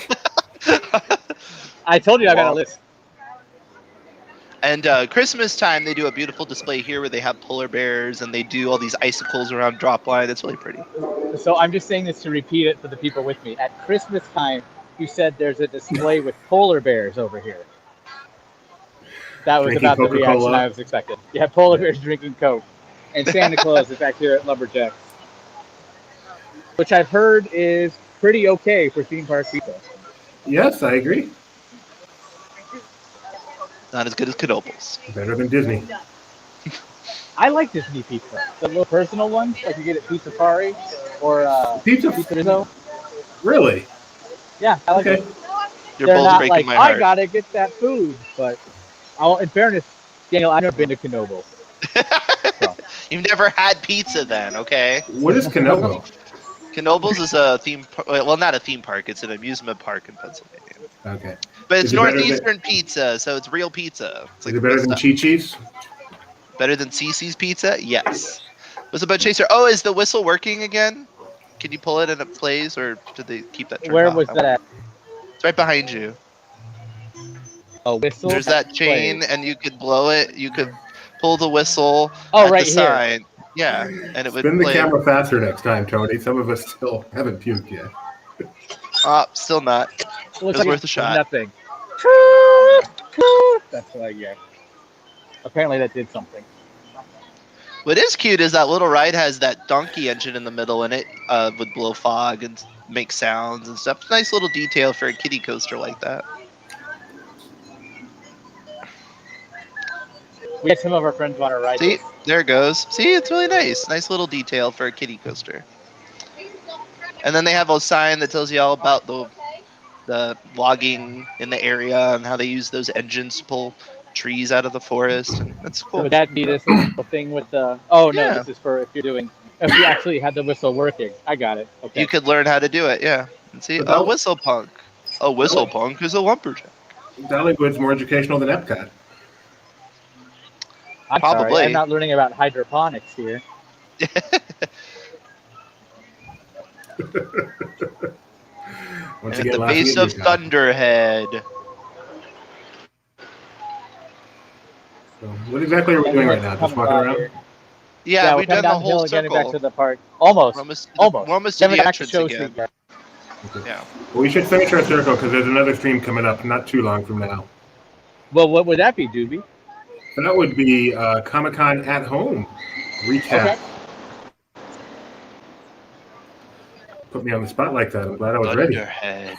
I told you I got a list. And Christmas time, they do a beautiful display here where they have polar bears and they do all these icicles around drop line. It's really pretty. So I'm just saying this to repeat it for the people with me. At Christmas time, you said there's a display with polar bears over here. That was about the reaction I was expecting. You have polar bears drinking Coke. And Santa Claus is back here at Lumberjack. Which I've heard is pretty okay for theme park pizza. Yes, I agree. Not as good as Knoebels. Better than Disney. I like Disney pizza. The little personal ones, like you get at Pizza Pari or Pizza Rizzo. Really? Yeah, I like it. You're both breaking like, my heart. I gotta get that food, but in fairness, Daniel, I've never been to Knoebels. So. You've never had pizza then, okay? What is Knoebels? Knoebels is a theme well, not a theme park. It's an amusement park in Pennsylvania. Okay. But it's Northeastern pizza, so it's real pizza. It's like is it better than Chi-Chi's? Better than Cece's pizza? Yes. What's about Chaser? Oh, is the whistle working again? Can you pull it and it plays, or did they keep that turned Where off? was that at? It's right behind you. A whistle? There's that chain, and you could blow it. You could pull the whistle at the right sign. here. Yeah, and it would Spin the play. camera faster next time, Tony. Some of us still haven't puked yet. Still not. It It looks was like worth a shot. nothing. That's what I get. Apparently that did something. What is cute is that little ride has that donkey engine in the middle, and it would blow fog and make sounds and stuff. Nice little detail for a kiddie coaster like that. We had some of our friends want to ride See, this. there it goes. See, it's really nice. Nice little detail for a kiddie coaster. And then they have a sign that tells you all about the logging in the area and how they use those engines to pull trees out of the forest, and that's cool. Would that be this little thing with the? Oh no, Yeah. this is for if you actually had the whistle working. I got it. Okay. You could learn how to do it, yeah. And see, a whistle punk. A whistle punk is a lumberjack. Dollywood's more educational than Epcot. I'm Probably. sorry, I'm not learning about hydroponics here. Once At again, the laughing base at of you, Tom. Thunderhead. So what exactly are we doing right now? Just walking around? Here. Yeah, we're we've coming done the down the hill whole and getting back to circle. the park. Almost. We're almost to Coming the back to entrance Show again. Street. Okay. Yeah. Well, we should finish our circle because there's another stream coming up not too long from now. Well, what would that be, Doobie? That would be Comic-Con at Home recap. Okay. Put me on the spot like that. I'm glad I was ready. Thunderhead.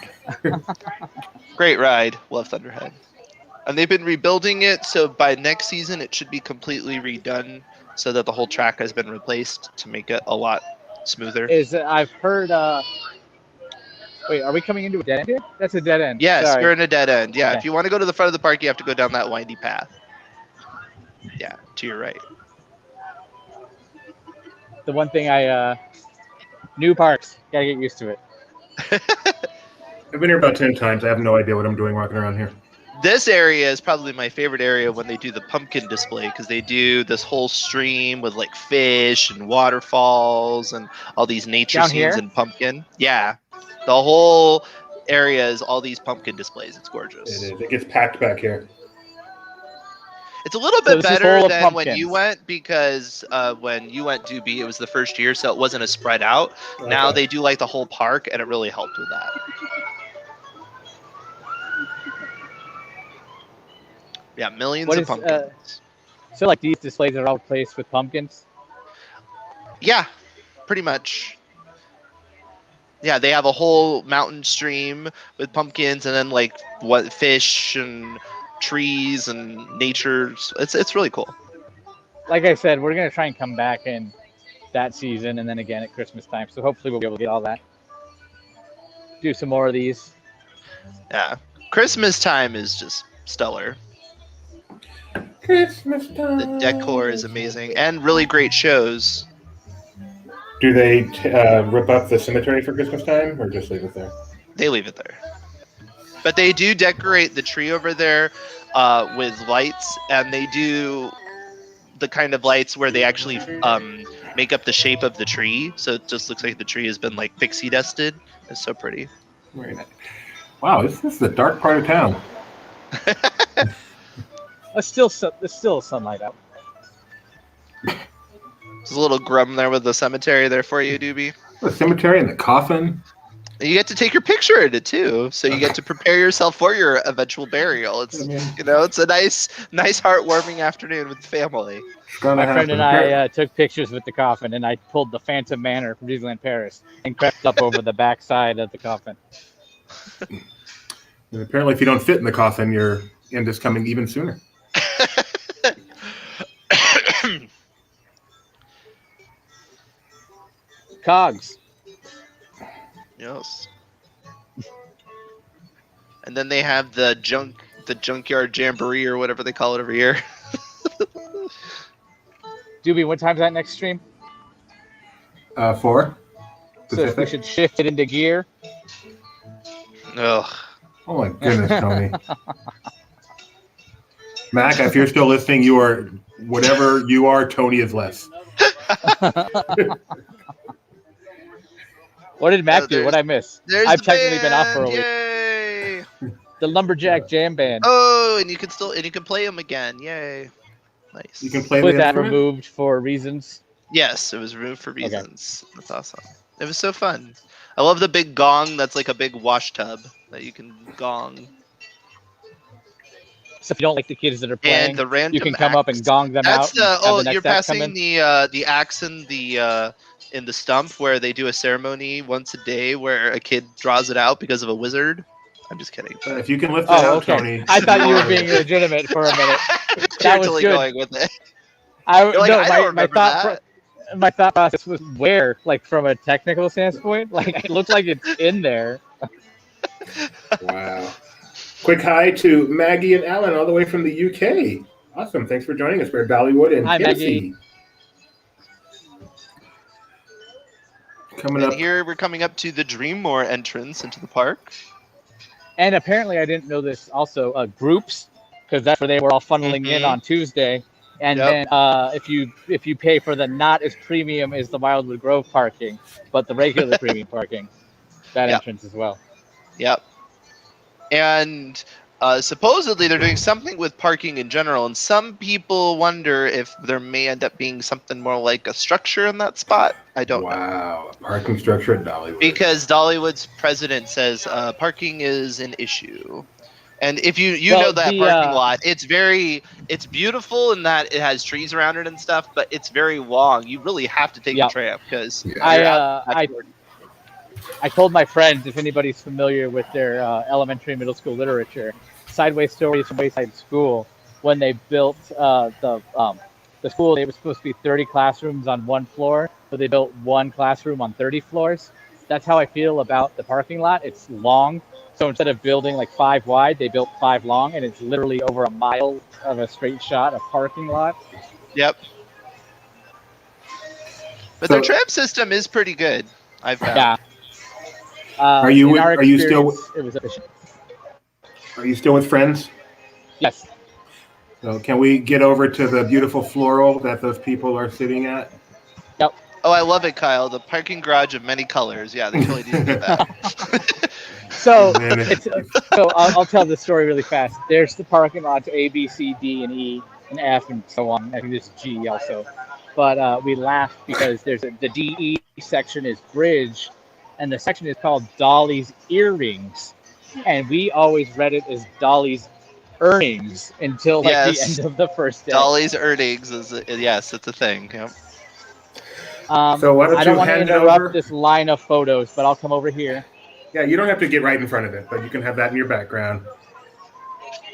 Great ride. Love Thunderhead. And they've been rebuilding it, so by next season it should be completely redone so that the whole track has been replaced to make it a lot smoother. I've heard. Wait, are we coming into a dead end here? That's a dead end. Yes, Sorry. you're in a dead end. Yeah, Okay. if you want to go to the front of the park, you have to go down that windy path. Yeah, to your right. The one thing new parks, gotta get used to it. I've been here about 10 times. I have no idea what I'm doing walking around here. This area is probably my favorite area when they do the pumpkin display, because they do this whole stream with like fish and waterfalls and all these nature Down scenes here? and pumpkin. Yeah, the whole area is all these pumpkin displays. It's gorgeous. It is. It gets packed back here. It's a little So bit this is better full of than when you pumpkins. went, because when you went, Doobie, it was the first year, so it wasn't as spread out. Now Okay. they do like the whole park, and it really helped with that. Yeah, millions What of is, pumpkins. So like these displays are all placed with pumpkins. Yeah, pretty much. Yeah, they have a whole mountain stream with pumpkins, and then like what fish and trees and nature. It's really cool. Like I said, we're gonna try and come back in that season, and then again at Christmas time. So hopefully we'll be able to get all that. Do some more of these. Yeah, Christmas time is just stellar. Christmas time. The decor is amazing, and really great shows. Do they rip up the cemetery for Christmas time or just leave it there? They leave it there, but they do decorate the tree over there with lights, and they do the kind of lights where they actually make up the shape of the tree, so it just looks like the tree has been like pixie dusted. It's so pretty. Very nice. Wow, this is the dark part of town. There's still sunlight out. There's a little grum there with the cemetery there for you, Doobie. The cemetery and the coffin. You get to take your picture in it too, so you get to prepare yourself for your eventual burial. It's it's a nice heartwarming afternoon with the family. My friend and I took pictures with the coffin, and I pulled the Phantom Manor from Disneyland Paris and crept up over the back side of the coffin. And apparently, if you don't fit in the coffin, your end is coming even sooner. Cogs. Yes. And then they have the junkyard jamboree or whatever they call it over here. Doobie, what time's that next stream? 4. So if we should shift it into gear. Ugh. Oh my goodness, Tony. Mac, if you're still listening, you are whatever you are. Tony is less. What did Mac do? What I miss? I've technically been off for a week. Yay! The Lumberjack Jam Band. Oh, and you can play them again. Yay! Nice. You can play Was the that instrument? removed for reasons? Yes, it was removed for reasons. Okay. That's awesome. It was so fun. I love the big gong that's like a big wash tub that you can gong. So if you don't like the kids that are playing, and the random you can come up and gong them out. You're passing the axe in the stump where they do a ceremony once a day where a kid draws it out because of a wizard. I'm just kidding. If you can lift it out, okay. Tony. I thought you were being legitimate for a minute. That was totally good. Going with it. I don't remember that. My thought process was where, like from a technical standpoint, like it looks like it's in there. Wow. Quick hi to Maggie and Alan all the way from the UK. Awesome. Thanks for joining us. We're at Dollywood in Tennessee. Coming up here, we're coming up to the Dreammore entrance into the park. And apparently, I didn't know this also, groups, because that's where they were all funneling in on Tuesday. And then if you pay for the not as premium as the Wildwood Grove parking, but the regular premium parking, that entrance as well. Yep. And supposedly they're doing something with parking in general, and some people wonder if there may end up being something more like a structure in that spot. I don't know. Wow, parking structure at Dollywood. Because Dollywood's president says parking is an issue. And if you know that parking lot, it's beautiful in that it has trees around it and stuff, but it's very long. You really have to take the tram because I told my friends, if anybody's familiar with their elementary and middle school literature, Sideways Stories from Wayside School, when they built the school, they were supposed to be 30 classrooms on one floor, but they built one classroom on 30 floors. That's how I feel about the parking lot. It's long. So instead of building like 5 wide, they built 5 long, and it's literally over a mile of a straight shot of parking lot. Yep. But their tram system is pretty good, I've found. Yeah. Are you still with friends? Yes. So can we get over to the beautiful floral that those people are sitting at? Yep. Oh, I love it, Kyle. The parking garage of many colors. Yeah, they totally do that. So I'll tell the story really fast. There's the parking lots A, B, C, D, and E, and F, and so on. I think there's G also. But we laughed because there's the DE section is bridge, and the section is called Dolly's Earrings. And we always read it as Dolly's Earnings until the end of the first day. Dolly's Earnings is it's a thing. Yep. So why don't I don't want to hand interrupt this line of photos, but I'll come over here. Yeah, you don't have to get right in front of it, but you can have that in your background.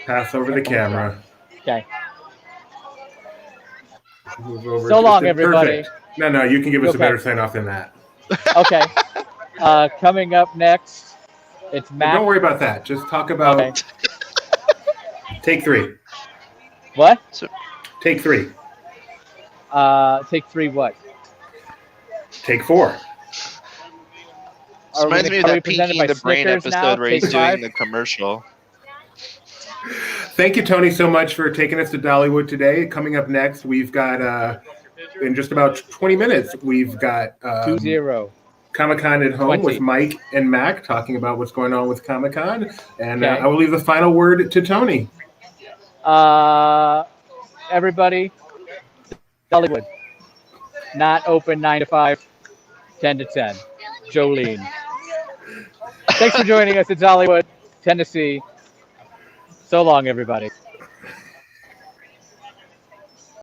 Pass over the camera. Okay. So long, everybody. Perfect. No, you can give us a better sign off than that. Okay. Coming up next, it's Matt. Don't worry about that. Just talk about take 3. What? Take 3. Take 3 what? Take 4. This reminds me of that Pinky the Brain episode where he's doing the commercial. Thank you, Tony, so much for taking us to Dollywood today. Coming up next, we've got, in just about 20 minutes, we've got 2-0 Comic-Con at Home with Mike and Mac talking about what's going on with Comic-Con. And I will leave the final word to Tony. Everybody, Dollywood, not open 9 to 5, 10 to 10. Jolene. Thanks for joining us at Dollywood, Tennessee. So long, everybody.